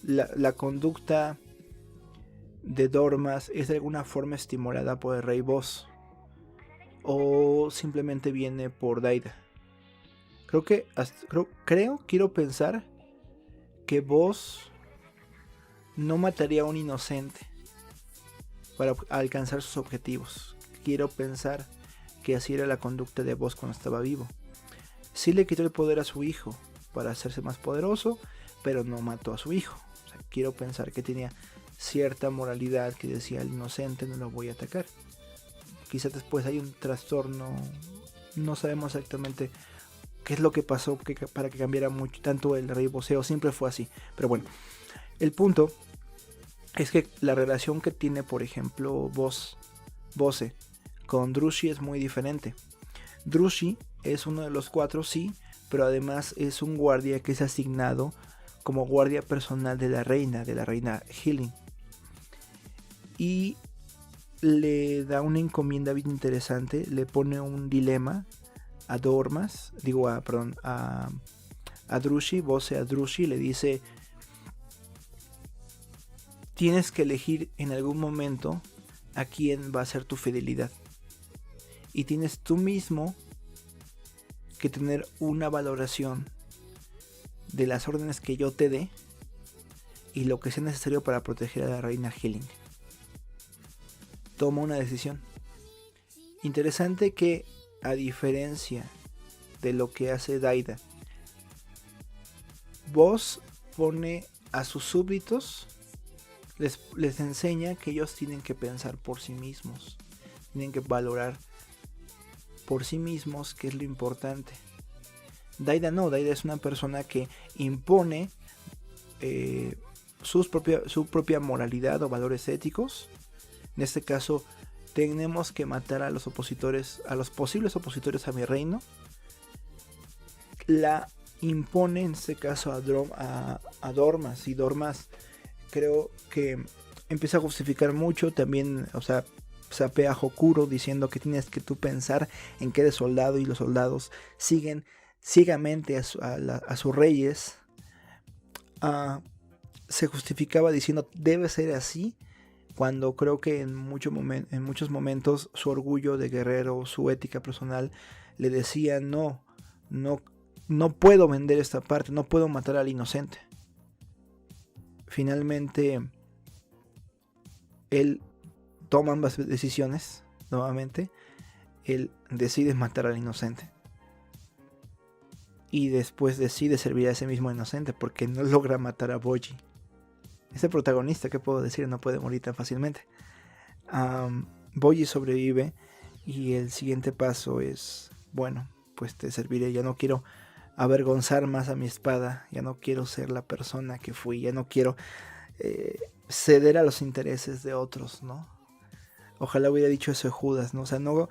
la conducta de Dormas es de alguna forma estimulada por el rey Boss, o simplemente viene por Daida. Quiero pensar que Boss no mataría a un inocente para alcanzar sus objetivos. Quiero pensar que así era la conducta de Boss cuando estaba vivo. Sí le quitó el poder a su hijo para hacerse más poderoso, pero no mató a su hijo. O sea, quiero pensar que tenía cierta moralidad que decía: el inocente no lo voy a atacar. Quizás después hay un trastorno, no sabemos exactamente qué es lo que pasó para que cambiara mucho tanto el rey Boseo. Siempre fue así, pero bueno, el punto es que la relación que tiene, por ejemplo, Bose con Drushi es muy diferente. Drushi es uno de los 4, sí, pero además es un guardia que es asignado como guardia personal de la reina Healing, y le da una encomienda bien interesante. Le pone un dilema a Drushi. Bose a Drushi le dice: tienes que elegir en algún momento a quién va a ser tu fidelidad, y tienes tú mismo que tener una valoración de las órdenes que yo te dé y lo que sea necesario para proteger a la reina Healing. Toma una decisión. Interesante que, a diferencia de lo que hace Daida, Boss pone a sus súbditos, les enseña que ellos tienen que pensar por sí mismos, tienen que valorar por sí mismos qué es lo importante. Daida no, Daida es una persona que impone su propia moralidad o valores éticos. En este caso, tenemos que matar a los opositores, a los posibles opositores a mi reino. La impone en este caso a Dormas, y Dormas creo que empieza a justificar mucho también. O sea, sapea a Hokuro diciendo que tienes que tú pensar en que eres soldado, y los soldados siguen ciegamente a sus reyes. Se justificaba diciendo: debe ser así, cuando creo que en muchos momentos su orgullo de guerrero, su ética personal le decía: no puedo vender esta parte, no puedo matar al inocente. Finalmente él toma ambas decisiones. Nuevamente él decide matar al inocente, y después decide servir a ese mismo inocente porque no logra matar a Boji. Ese protagonista, ¿qué puedo decir? No puede morir tan fácilmente. Boji sobrevive, y el siguiente paso es: bueno, pues te serviré. Ya no quiero avergonzar más a mi espada, ya no quiero ser la persona que fui, ya no quiero ceder a los intereses de otros, ¿no? Ojalá hubiera dicho eso de Judas, ¿no? O sea, no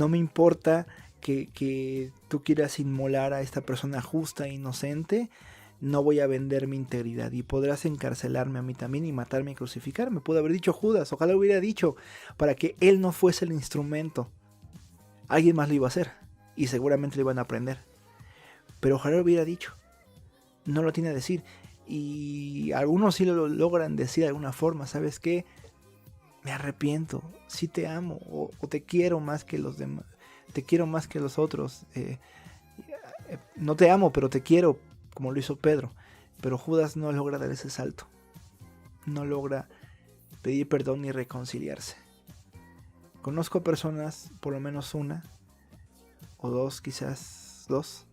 me importa que tú quieras inmolar a esta persona justa e inocente. No voy a vender mi integridad, y podrás encarcelarme a mí también y matarme y crucificarme. Pudo haber dicho Judas. Ojalá hubiera dicho, para que él no fuese el instrumento. Alguien más lo iba a hacer, y seguramente lo iban a aprender. Pero ojalá hubiera dicho. No lo tiene a decir. Y algunos sí lo logran decir de alguna forma. ¿Sabes qué? Me arrepiento. Sí te amo. O te quiero más que los demás. Te quiero más que los otros. no te amo, pero te quiero, como lo hizo Pedro. Pero Judas no logra dar ese salto. No logra pedir perdón ni reconciliarse. Conozco personas, por lo menos una, o dos, quizás dos,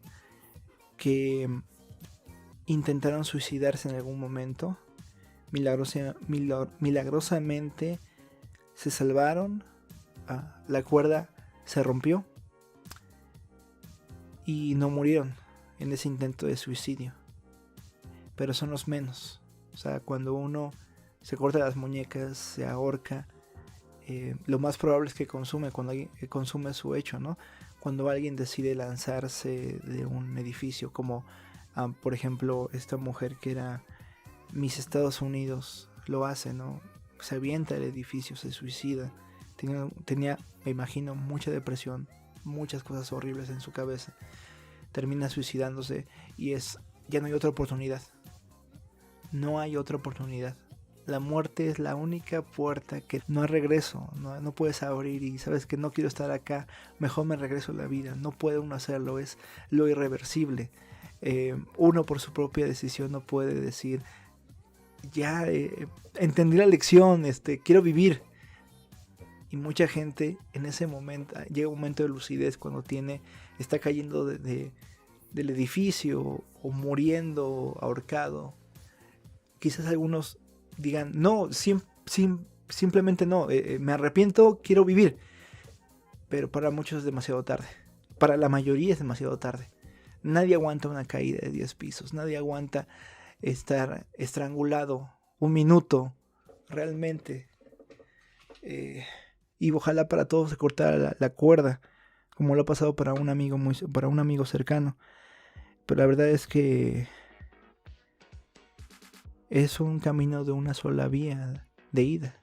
que intentaron suicidarse en algún momento. Milagrosamente se salvaron. La cuerda se rompió y no murieron en ese intento de suicidio. Pero son los menos. O sea, cuando uno se corta las muñecas, se ahorca, lo más probable es que consume su hecho, ¿no? Cuando alguien decide lanzarse de un edificio, como por ejemplo esta mujer que era Miss Estados Unidos, lo hace, ¿no? Se avienta del edificio, se suicida. Tenía, me imagino, mucha depresión, muchas cosas horribles en su cabeza. Termina suicidándose y ya no hay otra oportunidad. No hay otra oportunidad. La muerte es la única puerta que no hay regreso, no puedes abrir y sabes que no quiero estar acá, mejor me regreso a la vida. No puede uno hacerlo, es lo irreversible. Uno por su propia decisión no puede decir, ya entendí la lección, quiero vivir. Y mucha gente en ese momento, llega un momento de lucidez cuando está cayendo del edificio o muriendo ahorcado. Quizás algunos digan, no, simplemente no, me arrepiento, quiero vivir. Pero para muchos es demasiado tarde. Para la mayoría es demasiado tarde. Nadie aguanta una caída de 10 pisos. Nadie aguanta estar estrangulado un minuto realmente. Y ojalá para todos se cortara la cuerda, como lo ha pasado para un amigo cercano. Pero la verdad es que es un camino de una sola vía de ida.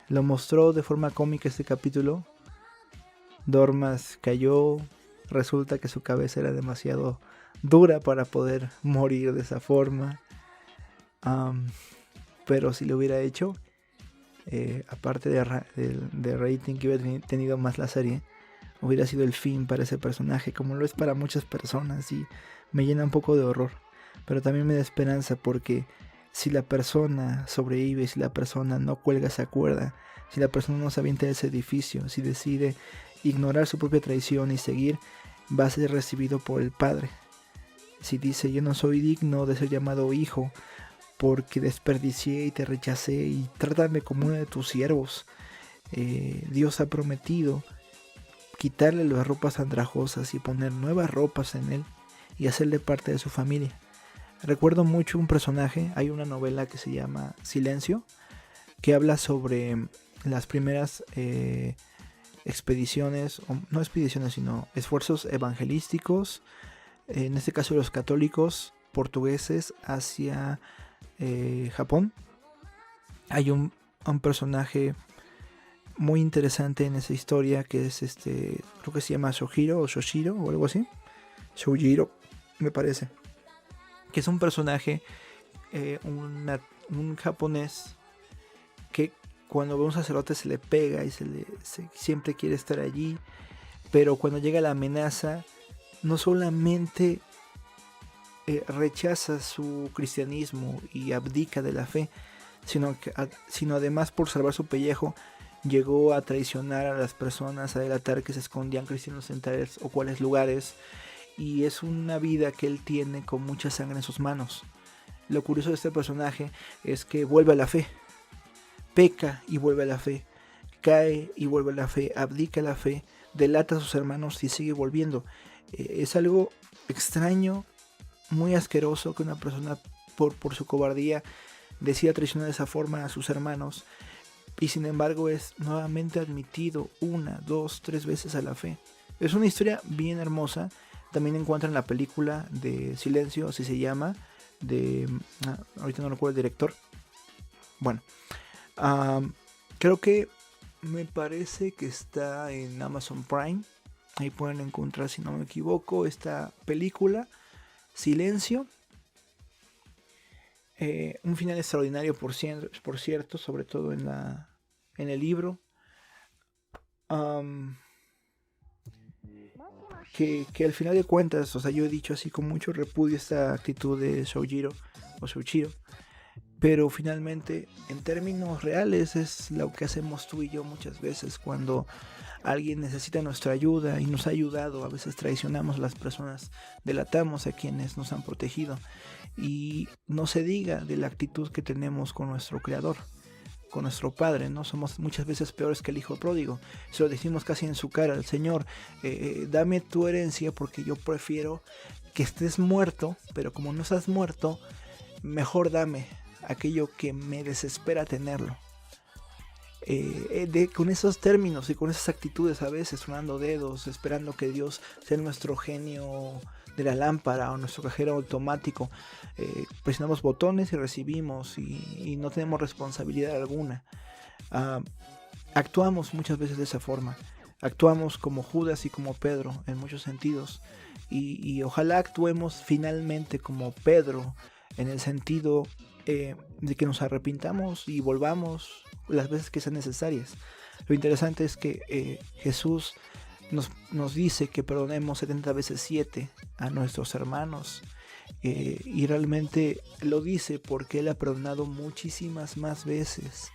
Lo mostró de forma cómica este capítulo. Dormas cayó, resulta que su cabeza era demasiado dura para poder morir de esa forma. Pero si lo hubiera hecho, aparte de rating que hubiera tenido más la serie, hubiera sido el fin para ese personaje, como lo es para muchas personas, y me llena un poco de horror. Pero también me da esperanza, porque si la persona sobrevive, si la persona no cuelga esa cuerda, si la persona no se avienta de ese edificio, si decide ignorar su propia traición y seguir, va a ser recibido por el Padre. Si dice, yo no soy digno de ser llamado hijo, porque desperdicié y te rechacé y trátame como uno de tus siervos, Dios ha prometido quitarle las ropas andrajosas y poner nuevas ropas en él y hacerle parte de su familia. Recuerdo mucho un personaje, hay una novela que se llama Silencio, que habla sobre las primeras expediciones, no expediciones, sino esfuerzos evangelísticos, en este caso los católicos portugueses hacia Japón. Hay un personaje muy interesante en esa historia que es creo que se llama Shohiro o Shoshiro o algo así. Shoujiro, me parece. Que es un personaje, un japonés que cuando ve a un sacerdote se le pega y siempre quiere estar allí. Pero cuando llega la amenaza, no solamente rechaza su cristianismo y abdica de la fe, sino además, por salvar su pellejo, llegó a traicionar a las personas, a delatar que se escondían cristianos en tales o cuales lugares, y es una vida que él tiene con mucha sangre en sus manos. Lo curioso de este personaje es que vuelve a la fe, peca y vuelve a la fe, cae y vuelve a la fe, abdica la fe, delata a sus hermanos y sigue volviendo. Es algo extraño, muy asqueroso que una persona por su cobardía decida traicionar de esa forma a sus hermanos, y sin embargo es nuevamente admitido 1, 2, 3 veces a la fe. Es una historia bien hermosa. También encuentran la película de Silencio, así se llama, ahorita no recuerdo el director. Bueno, creo que me parece que está en Amazon Prime. Ahí pueden encontrar, si no me equivoco, esta película, Silencio. Un final extraordinario, por cierto, sobre todo en el libro. que al final de cuentas, o sea, yo he dicho así con mucho repudio esta actitud de Shoujiro o Shouchiro, pero finalmente en términos reales es lo que hacemos tú y yo muchas veces cuando alguien necesita nuestra ayuda y nos ha ayudado. A veces traicionamos a las personas, delatamos a quienes nos han protegido, y no se diga de la actitud que tenemos con nuestro creador, con nuestro padre, ¿no? Somos muchas veces peores que el hijo pródigo. Se lo decimos casi en su cara al Señor: dame tu herencia porque yo prefiero que estés muerto, pero como no estás muerto, mejor dame aquello que me desespera tenerlo. Con esos términos y con esas actitudes, a veces sonando dedos, esperando que Dios sea nuestro genio de la lámpara o nuestro cajero automático, presionamos botones y recibimos, y no tenemos responsabilidad alguna. Actuamos muchas veces de esa forma, actuamos como Judas y como Pedro en muchos sentidos, y ojalá actuemos finalmente como Pedro en el sentido de que nos arrepintamos y volvamos las veces que sean necesarias. Lo interesante es que Jesús nos dice que perdonemos 70 veces 7 a nuestros hermanos, y realmente lo dice porque Él ha perdonado muchísimas más veces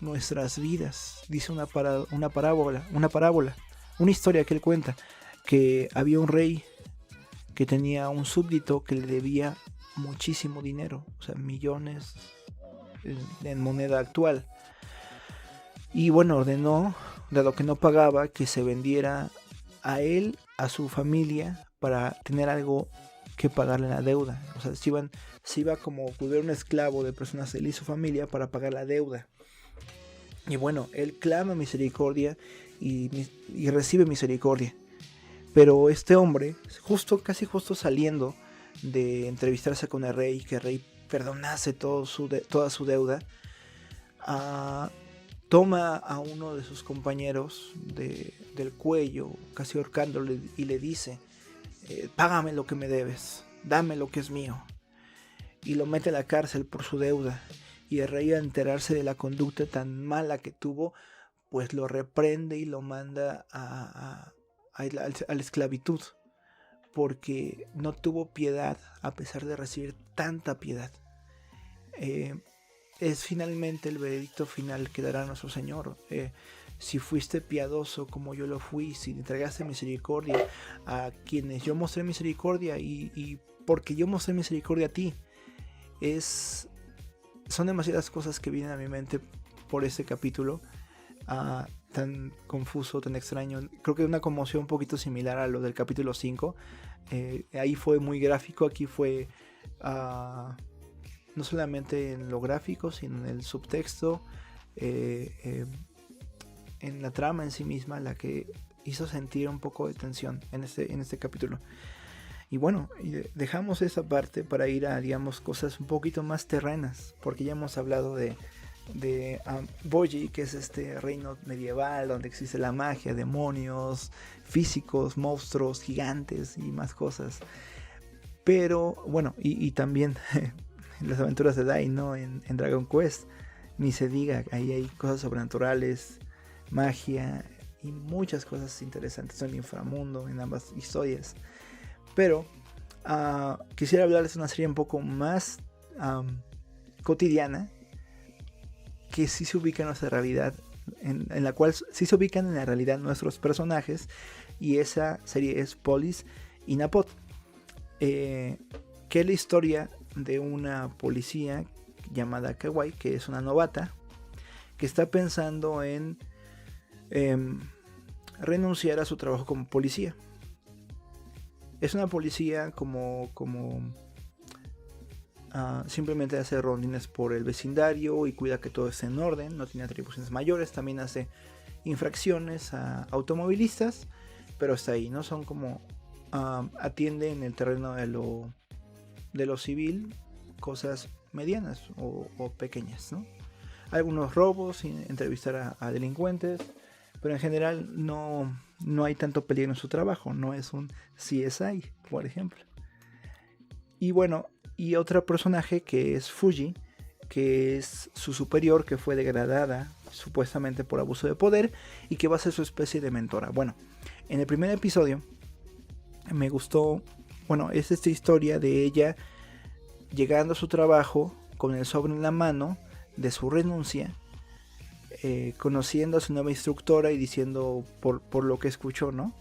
nuestras vidas. Dice una parábola, una historia que Él cuenta, que había un rey que tenía un súbdito que le debía muchísimo dinero, o sea, millones en moneda actual. Y bueno, ordenó, dado que no pagaba, que se vendiera a él, a su familia, para tener algo que pagarle la deuda. O sea, se iba como volver un esclavo de personas, él y su familia, para pagar la deuda. Y bueno, él clama misericordia y recibe misericordia. Pero este hombre, casi justo saliendo de entrevistarse con el rey, que el rey perdonase toda su deuda, toma a uno de sus compañeros del cuello, casi ahorcándole, y le dice: págame lo que me debes, dame lo que es mío. Y lo mete a la cárcel por su deuda. Y el rey, al enterarse de la conducta tan mala que tuvo, pues lo reprende y lo manda a la esclavitud, porque no tuvo piedad a pesar de recibir tanta piedad. Es finalmente el veredicto final que dará nuestro Señor. Si fuiste piadoso como yo lo fui, si entregaste misericordia a quienes yo mostré misericordia, y porque yo mostré misericordia a ti. Son demasiadas cosas que vienen a mi mente por este capítulo, tan confuso, tan extraño. Creo que una conmoción un poquito similar a lo del capítulo 5. Ahí fue muy gráfico, aquí fue no solamente en lo gráfico, sino en el subtexto, en la trama en sí misma, la que hizo sentir un poco de tensión en este capítulo. Y bueno, dejamos esa parte para ir a, digamos, cosas un poquito más terrenas, porque ya hemos hablado de Boji, que es este reino medieval donde existe la magia, demonios, físicos, monstruos, gigantes y más cosas. Pero bueno, y también las aventuras de Dai, ¿no? En Dragon Quest, ni se diga, ahí hay cosas sobrenaturales, magia y muchas cosas interesantes en el inframundo, en ambas historias. Pero quisiera hablarles de una serie un poco más cotidiana, que sí se ubica en nuestra realidad, en la cual sí se ubican en la realidad nuestros personajes, y esa serie es Police Inapot, que es la historia de una policía llamada Kawai, que es una novata, que está pensando en renunciar a su trabajo como policía. Es una policía como simplemente hace rondines por el vecindario y cuida que todo esté en orden, no tiene atribuciones mayores, también hace infracciones a automovilistas, pero está ahí, ¿no? Son como atiende en el terreno de lo civil cosas medianas o pequeñas, ¿no? Algunos robos, entrevistar a delincuentes, pero en general no hay tanto peligro en su trabajo, no es un CSI, por ejemplo. Y bueno, y otro personaje que es Fuji, que es su superior, que fue degradada supuestamente por abuso de poder y que va a ser su especie de mentora. Bueno, en el primer episodio me gustó, bueno, es esta historia de ella llegando a su trabajo con el sobre en la mano de su renuncia, conociendo a su nueva instructora y diciendo por lo que escuchó, ¿no?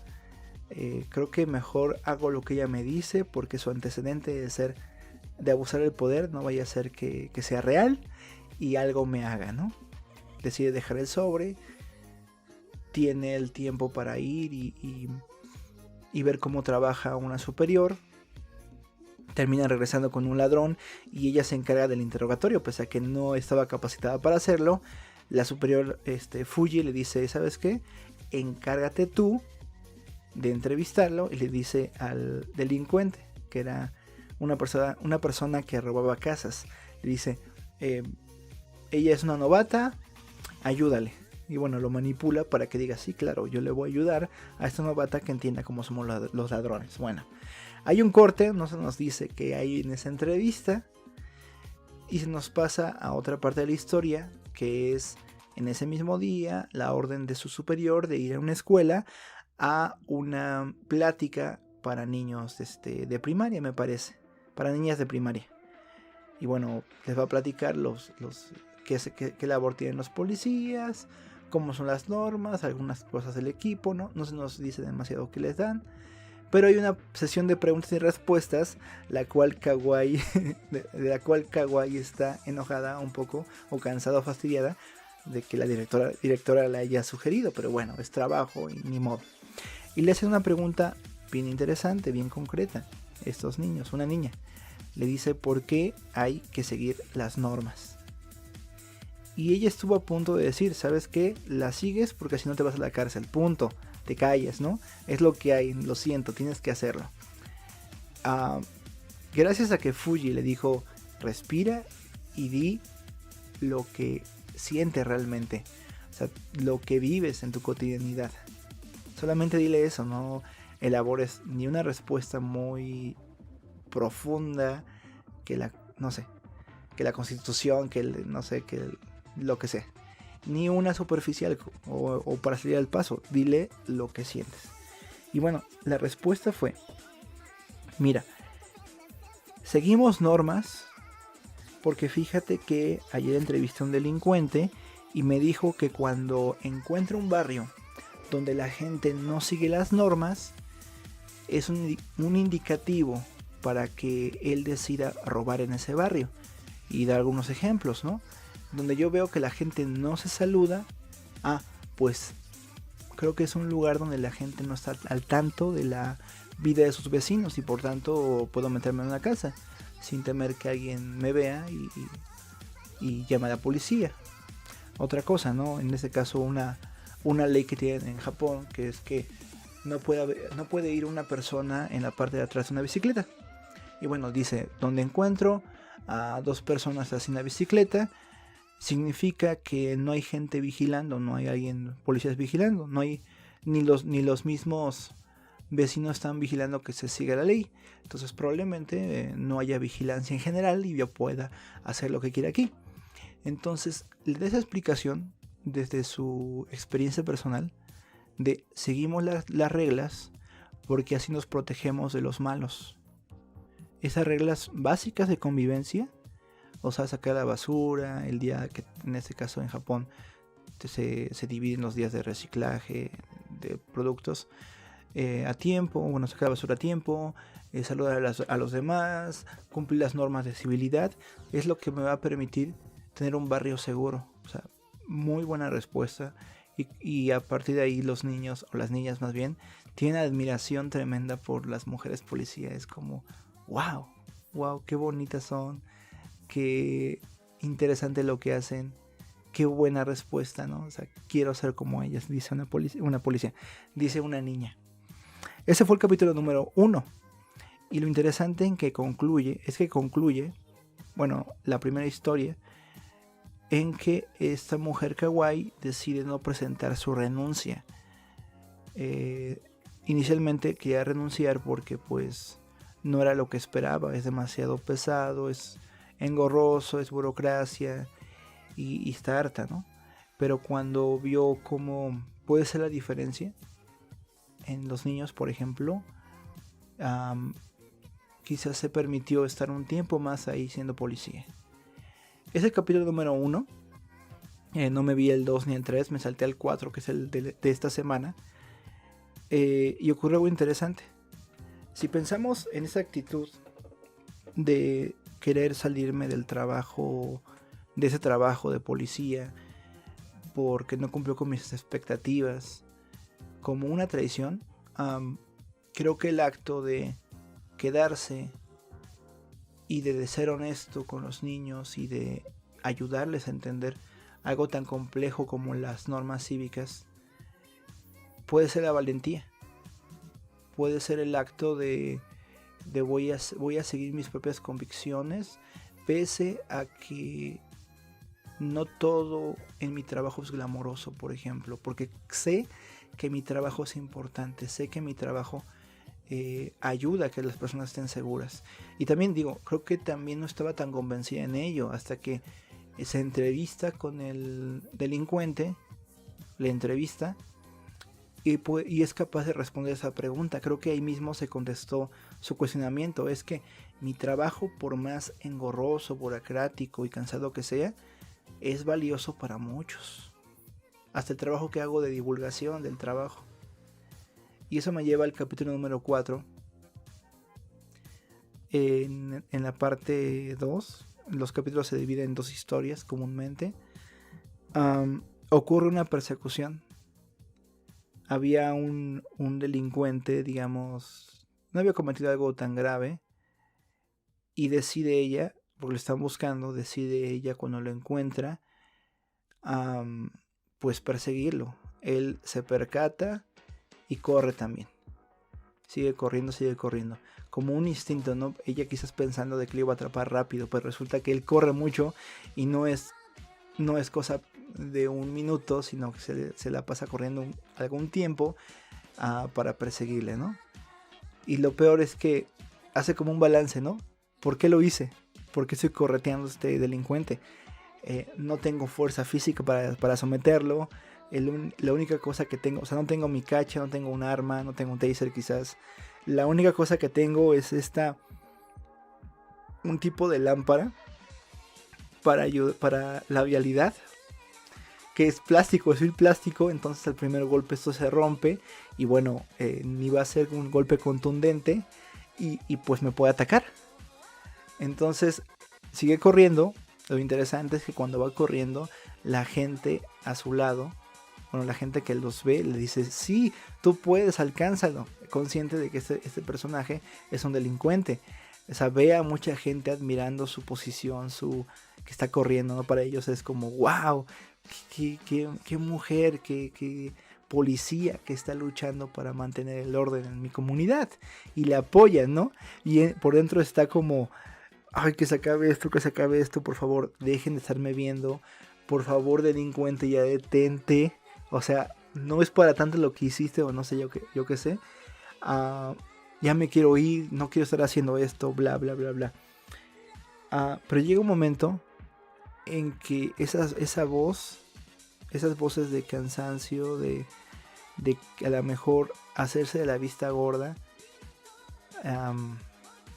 Creo que mejor hago lo que ella me dice, porque su antecedente de abusar del poder no vaya a ser que sea real y algo me haga, ¿no? Decide dejar el sobre, tiene el tiempo para ir y ver cómo trabaja una superior. Termina regresando con un ladrón y ella se encarga del interrogatorio, pese a que no estaba capacitada para hacerlo. La superior Fuji le dice, ¿sabes qué? Encárgate tú de entrevistarlo, y le dice al delincuente, que era una persona que robaba casas, le dice, ella es una novata, ayúdale. Y bueno, lo manipula para que diga, sí, claro, yo le voy a ayudar a esta novata que entienda cómo somos los ladrones. Bueno, hay un corte, no se nos dice qué hay en esa entrevista, y se nos pasa a otra parte de la historia, que es en ese mismo día la orden de su superior de ir a una escuela a una plática para niños de primaria, me parece, para niñas de primaria. Y bueno, les va a platicar qué labor tienen los policías, cómo son las normas, algunas cosas del equipo, no se nos dice demasiado qué les dan. Pero hay una sesión de preguntas y respuestas, de la cual Kawaii está enojada un poco, o cansada o fastidiada, de que la directora la haya sugerido, pero bueno, es trabajo y ni modo. Y le hacen una pregunta bien interesante, bien concreta. Estos niños, una niña, le dice por qué hay que seguir las normas. Y ella estuvo a punto de decir, ¿sabes qué? La sigues porque si no te vas a la cárcel, punto. Te calles, ¿no? Es lo que hay, lo siento, tienes que hacerlo. Gracias a que Fuji le dijo, respira y di lo que sientes realmente. O sea, lo que vives en tu cotidianidad. Solamente dile eso, no elabores ni una respuesta muy profunda, que la Constitución, lo que sea, ni una superficial o para salir al paso. Dile lo que sientes. Y bueno, la respuesta fue, mira, seguimos normas porque fíjate que ayer entrevisté a un delincuente y me dijo que cuando encuentra un barrio donde la gente no sigue las normas, es un indicativo para que él decida robar en ese barrio. Y da algunos ejemplos, ¿no? Donde yo veo que la gente no se saluda, pues creo que es un lugar donde la gente no está al tanto de la vida de sus vecinos, y por tanto puedo meterme en una casa sin temer que alguien me vea y llame a la policía. Otra cosa, ¿no? En este caso una ley que tienen en Japón, que es que no puede ir una persona en la parte de atrás de una bicicleta. Y bueno, dice, donde encuentro a dos personas así en la bicicleta, significa que no hay gente vigilando, no hay policías vigilando, no hay ni los mismos vecinos están vigilando que se siga la ley. Entonces probablemente no haya vigilancia en general y yo pueda hacer lo que quiera aquí. Entonces le da esa explicación desde su experiencia personal de seguimos las reglas porque así nos protegemos de los malos. Esas reglas básicas de convivencia, o sea, sacar la basura, el día que en este caso en Japón se dividen los días de reciclaje de productos a tiempo, bueno, sacar la basura a tiempo, saludar a los demás, cumplir las normas de civilidad, es lo que me va a permitir tener un barrio seguro. O sea, muy buena respuesta. Y a partir de ahí los niños, o las niñas más bien, tienen admiración tremenda por las mujeres policías. Es como, wow, qué bonitas son, qué interesante lo que hacen, qué buena respuesta, ¿no? O sea, quiero ser como ellas, dice una policía, dice una niña. Ese fue el capítulo número 1. Y lo interesante es que concluye, bueno, la primera historia, en que esta mujer kawaii decide no presentar su renuncia. Inicialmente quería renunciar porque pues no era lo que esperaba, es demasiado pesado, es engorroso, es burocracia y está harta, ¿no? Pero cuando vio cómo puede ser la diferencia en los niños, por ejemplo, quizás se permitió estar un tiempo más ahí siendo policía. Es el capítulo número 1. No me vi el 2 ni el 3, me salté al 4, que es el de esta semana. Y ocurre algo interesante. Si pensamos en esa actitud de querer salirme del trabajo, de ese trabajo de policía, porque no cumplió con mis expectativas, como una traición, creo que el acto de quedarse y de ser honesto con los niños y de ayudarles a entender algo tan complejo como las normas cívicas, puede ser la valentía, puede ser el acto de voy a seguir mis propias convicciones, pese a que no todo en mi trabajo es glamoroso, por ejemplo, porque sé que mi trabajo es importante, sé que mi trabajo ayuda a que las personas estén seguras. Y también digo, creo que también no estaba tan convencida en ello hasta que se entrevista con el delincuente, le entrevista y es capaz de responder esa pregunta. Creo que ahí mismo se contestó su cuestionamiento. Es que mi trabajo, por más engorroso, burocrático y cansado que sea, es valioso para muchos. Hasta el trabajo que hago de divulgación del trabajo. Y eso me lleva al capítulo número 4. En la parte 2, los capítulos se dividen en 2 historias comúnmente. Ocurre una persecución. Había un delincuente, digamos, no había cometido algo tan grave. Y decide ella, porque lo están buscando, decide ella cuando lo encuentra, pues perseguirlo. Él se percata y corre también. Sigue corriendo. Como un instinto, ¿no? Ella quizás pensando de que lo iba a atrapar rápido, pero resulta que él corre mucho y no es cosa de un minuto, sino que se la pasa corriendo algún tiempo para perseguirle, ¿no? Y lo peor es que hace como un balance, ¿no? ¿Por qué lo hice? ¿Por qué estoy correteando a este delincuente? No tengo fuerza física para someterlo. La única cosa que tengo, o sea, no tengo mi cacha, no tengo un arma, no tengo un taser quizás. La única cosa que tengo es un tipo de lámpara para la vialidad, que es plástico, es el plástico. Entonces al primer golpe esto se rompe y bueno, ni va a ser un golpe contundente y pues me puede atacar. Entonces sigue corriendo. Lo interesante es que cuando va corriendo, la gente a su lado, bueno, la gente que los ve, le dice, sí, tú puedes, alcánzalo. Consciente de que este personaje es un delincuente. O sea, ve a mucha gente admirando su posición, que está corriendo, ¿no? Para ellos es como, wow, qué mujer, qué policía que está luchando para mantener el orden en mi comunidad. Y le apoyan, ¿no? Y por dentro está como, ay, que se acabe esto, por favor, dejen de estarme viendo. Por favor, delincuente, ya detente. O sea, no es para tanto lo que hiciste, o no sé, yo qué sé. Ya me quiero ir, no quiero estar haciendo esto, bla, bla, bla, bla. Pero llega un momento en que esas voces de cansancio, de a lo mejor hacerse de la vista gorda,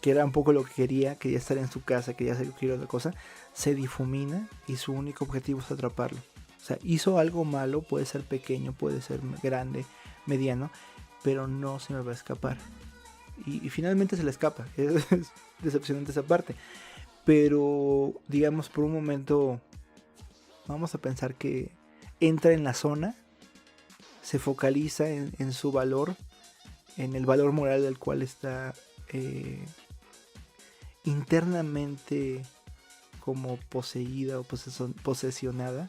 que era un poco lo que quería estar en su casa, quería hacer cualquier otra cosa, se difumina y su único objetivo es atraparlo. O sea, hizo algo malo, puede ser pequeño, puede ser grande, mediano, pero no se me va a escapar. Y finalmente se le escapa. Es decepcionante esa parte. Pero, digamos, por un momento, vamos a pensar que entra en la zona, se focaliza en su valor, en el valor moral del cual está internamente como poseída o posesionada,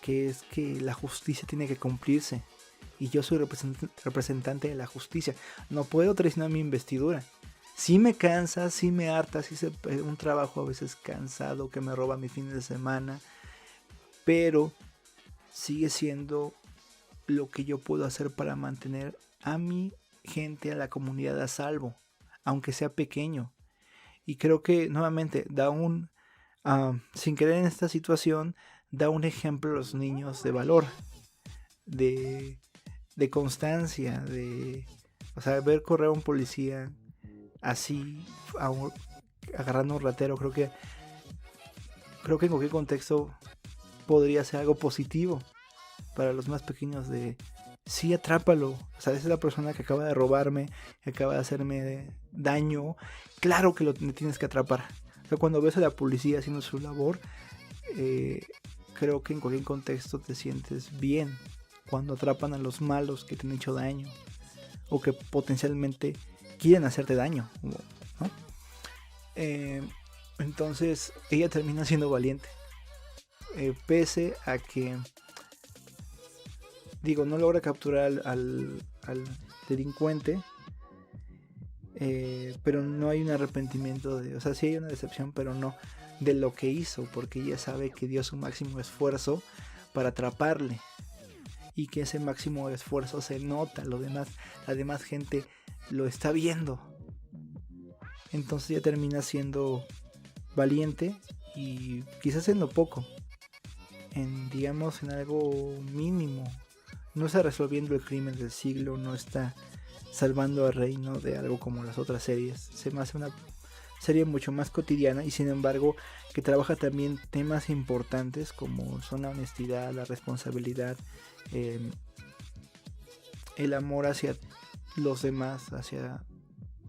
que es que la justicia tiene que cumplirse y yo soy representante de la justicia, no puedo traicionar mi investidura. Sí me cansa, sí me harta, sí es un trabajo a veces cansado que me roba mi fin de semana, pero sigue siendo lo que yo puedo hacer para mantener a mi gente, a la comunidad a salvo, aunque sea pequeño. Y creo que nuevamente da sin querer en esta situación, da un ejemplo a los niños de valor, de constancia, de O sea, ver correr a un policía así, agarrando a un ratero, creo que en cualquier contexto podría ser algo positivo para los más pequeños de sí, atrápalo. O sea, esa es la persona que acaba de robarme, que acaba de hacerme daño. Claro que le tienes que atrapar. O sea, cuando ves a la policía haciendo su labor, creo que en cualquier contexto te sientes bien cuando atrapan a los malos que te han hecho daño o que potencialmente quieren hacerte daño, ¿no? Entonces ella termina siendo valiente, pese a que, digo, no logra capturar al delincuente, pero no hay un arrepentimiento o sea, sí hay una decepción, pero no de lo que hizo, porque ella sabe que dio su máximo esfuerzo para atraparle y que ese máximo esfuerzo se nota, la demás gente lo está viendo. Entonces ella termina siendo valiente y quizás en lo poco, digamos en algo mínimo. No está resolviendo el crimen del siglo, no está salvando al reino de algo como las otras series. Se me hace una serie mucho más cotidiana y sin embargo que trabaja también temas importantes como son la honestidad, la responsabilidad, el amor hacia los demás, hacia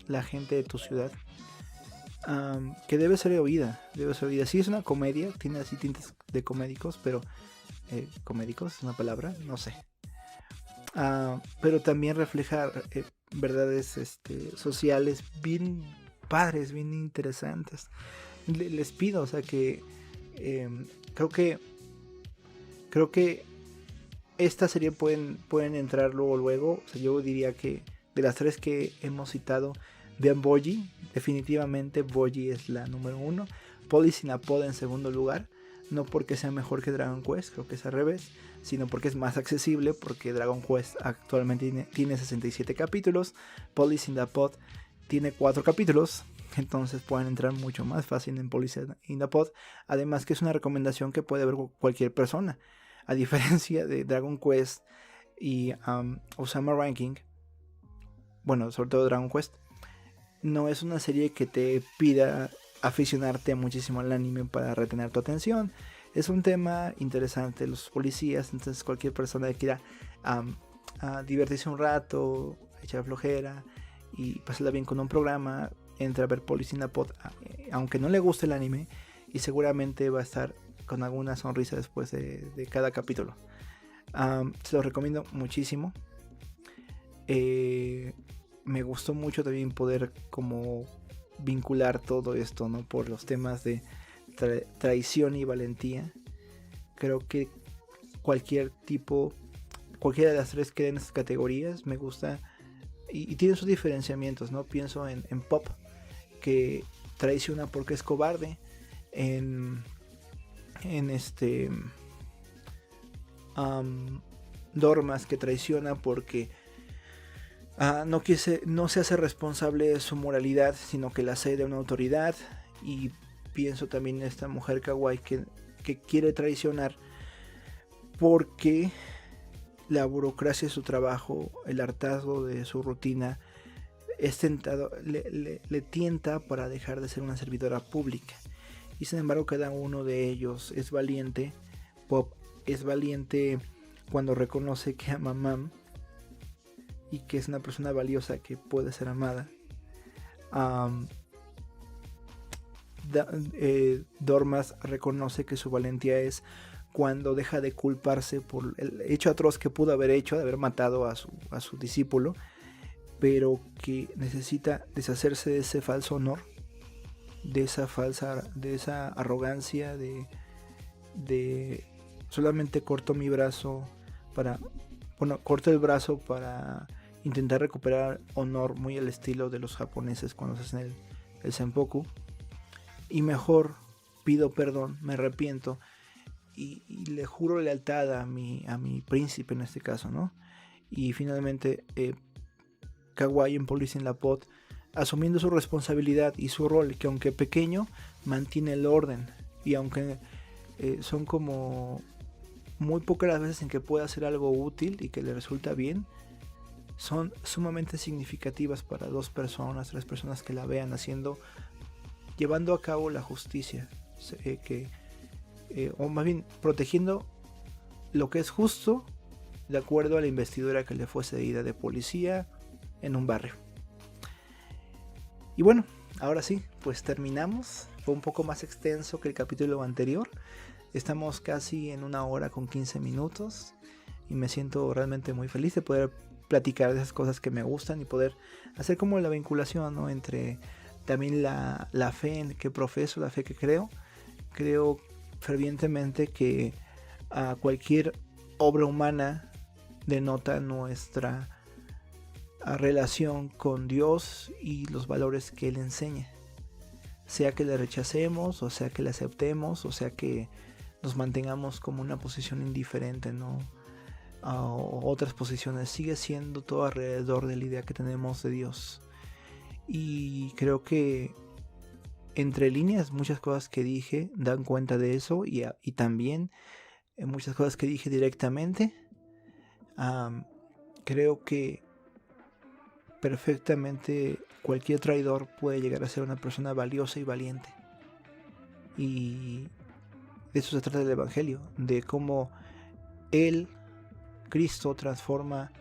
la gente de tu ciudad, que debe ser oída. Sí, es una comedia, tiene así tintes de comédicos, pero comédicos es una palabra, no sé. Pero también refleja verdades sociales bien padres, bien interesantes. Les pido, o sea, que creo que esta serie pueden entrar luego. O sea, yo diría que de las tres que hemos citado, vean Boji. Definitivamente Boji es la número 1. Police in a Pod en segundo lugar. No porque sea mejor que Dragon Quest, creo que es al revés, sino porque es más accesible, porque Dragon Quest actualmente tiene 67 capítulos, Police in the Pod tiene 4 capítulos, entonces pueden entrar mucho más fácil en Police in the Pod, además que es una recomendación que puede ver cualquier persona, a diferencia de Dragon Quest y Osama Ranking, bueno, sobre todo Dragon Quest, no es una serie que te pida aficionarte muchísimo al anime para retener tu atención. Es un tema interesante, los policías, entonces cualquier persona que quiera divertirse un rato, echar flojera y pasarla bien con un programa, entra a ver Police in a Pod, aunque no le guste el anime, y seguramente va a estar con alguna sonrisa después de cada capítulo. Se lo recomiendo muchísimo. Me gustó mucho también poder como vincular todo esto, ¿no? Por los temas de traición y valentía. Creo que cualquiera de las tres que en estas categorías me gusta y tiene sus diferenciamientos, ¿no? Pienso en Pop, que traiciona porque es cobarde, en Dormas, que traiciona porque no se hace responsable de su moralidad, sino que la cede a una autoridad. Y pienso también en esta mujer kawaii que quiere traicionar porque la burocracia de su trabajo, el hartazgo de su rutina, le tienta para dejar de ser una servidora pública. Y sin embargo cada uno de ellos es valiente. Pop es valiente cuando reconoce que ama a Mam y que es una persona valiosa que puede ser amada. Dormas reconoce que su valentía es cuando deja de culparse por el hecho atroz que pudo haber hecho, de haber matado a su discípulo, pero que necesita deshacerse de ese falso honor, de esa arrogancia de solamente corto el brazo para intentar recuperar honor, muy al estilo de los japoneses cuando se hacen el seppuku, y mejor pido perdón, me arrepiento y le juro lealtad a mi príncipe en este caso, ¿no? Y finalmente Kawaii en Police in the Pod, asumiendo su responsabilidad y su rol, que aunque pequeño mantiene el orden, y aunque son como muy pocas las veces en que puede hacer algo útil y que le resulta bien, son sumamente significativas para 2 personas, 3 personas que la vean llevando a cabo la justicia, o más bien protegiendo lo que es justo de acuerdo a la investidura que le fue cedida de policía en un barrio. Y bueno, ahora sí, pues terminamos. Fue un poco más extenso que el capítulo anterior. Estamos casi en 1 hora con 15 minutos y me siento realmente muy feliz de poder platicar de esas cosas que me gustan y poder hacer como la vinculación, ¿no?, entre también la fe en que profeso, la fe que creo. Creo fervientemente que a cualquier obra humana denota nuestra relación con Dios y los valores que Él enseña. Sea que le rechacemos, o sea que le aceptemos, o sea que nos mantengamos como una posición indiferente, ¿no?, a otras posiciones, sigue siendo todo alrededor de la idea que tenemos de Dios. Y creo que entre líneas muchas cosas que dije dan cuenta de eso, y también muchas cosas que dije directamente. Creo que perfectamente cualquier traidor puede llegar a ser una persona valiosa y valiente. Y de eso se trata el Evangelio, de cómo Él, Cristo, transforma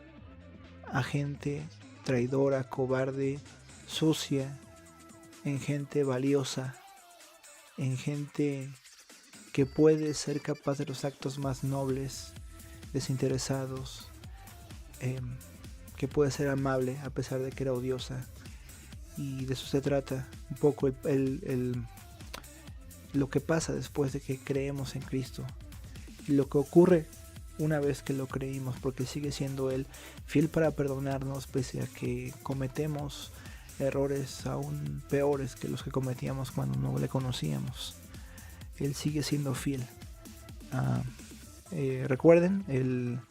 a gente traidora, cobarde, sucia, en gente valiosa, en gente que puede ser capaz de los actos más nobles, desinteresados, que puede ser amable a pesar de que era odiosa. Y de eso se trata un poco lo que pasa después de que creemos en Cristo y lo que ocurre una vez que lo creímos, porque sigue siendo Él fiel para perdonarnos pese a que cometemos errores aún peores que los que cometíamos cuando no le conocíamos. Él sigue siendo fiel. Recuerden,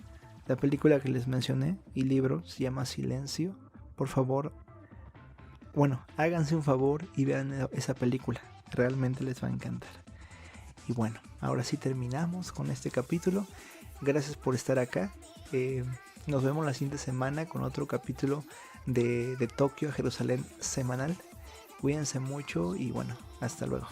la película que les mencioné y libro se llama Silencio. Por favor, háganse un favor y vean esa película, realmente les va a encantar. Y bueno, ahora sí terminamos con este capítulo. Gracias por estar acá. Nos vemos la siguiente semana con otro capítulo de Tokio a Jerusalén semanal. Cuídense mucho y bueno, hasta luego.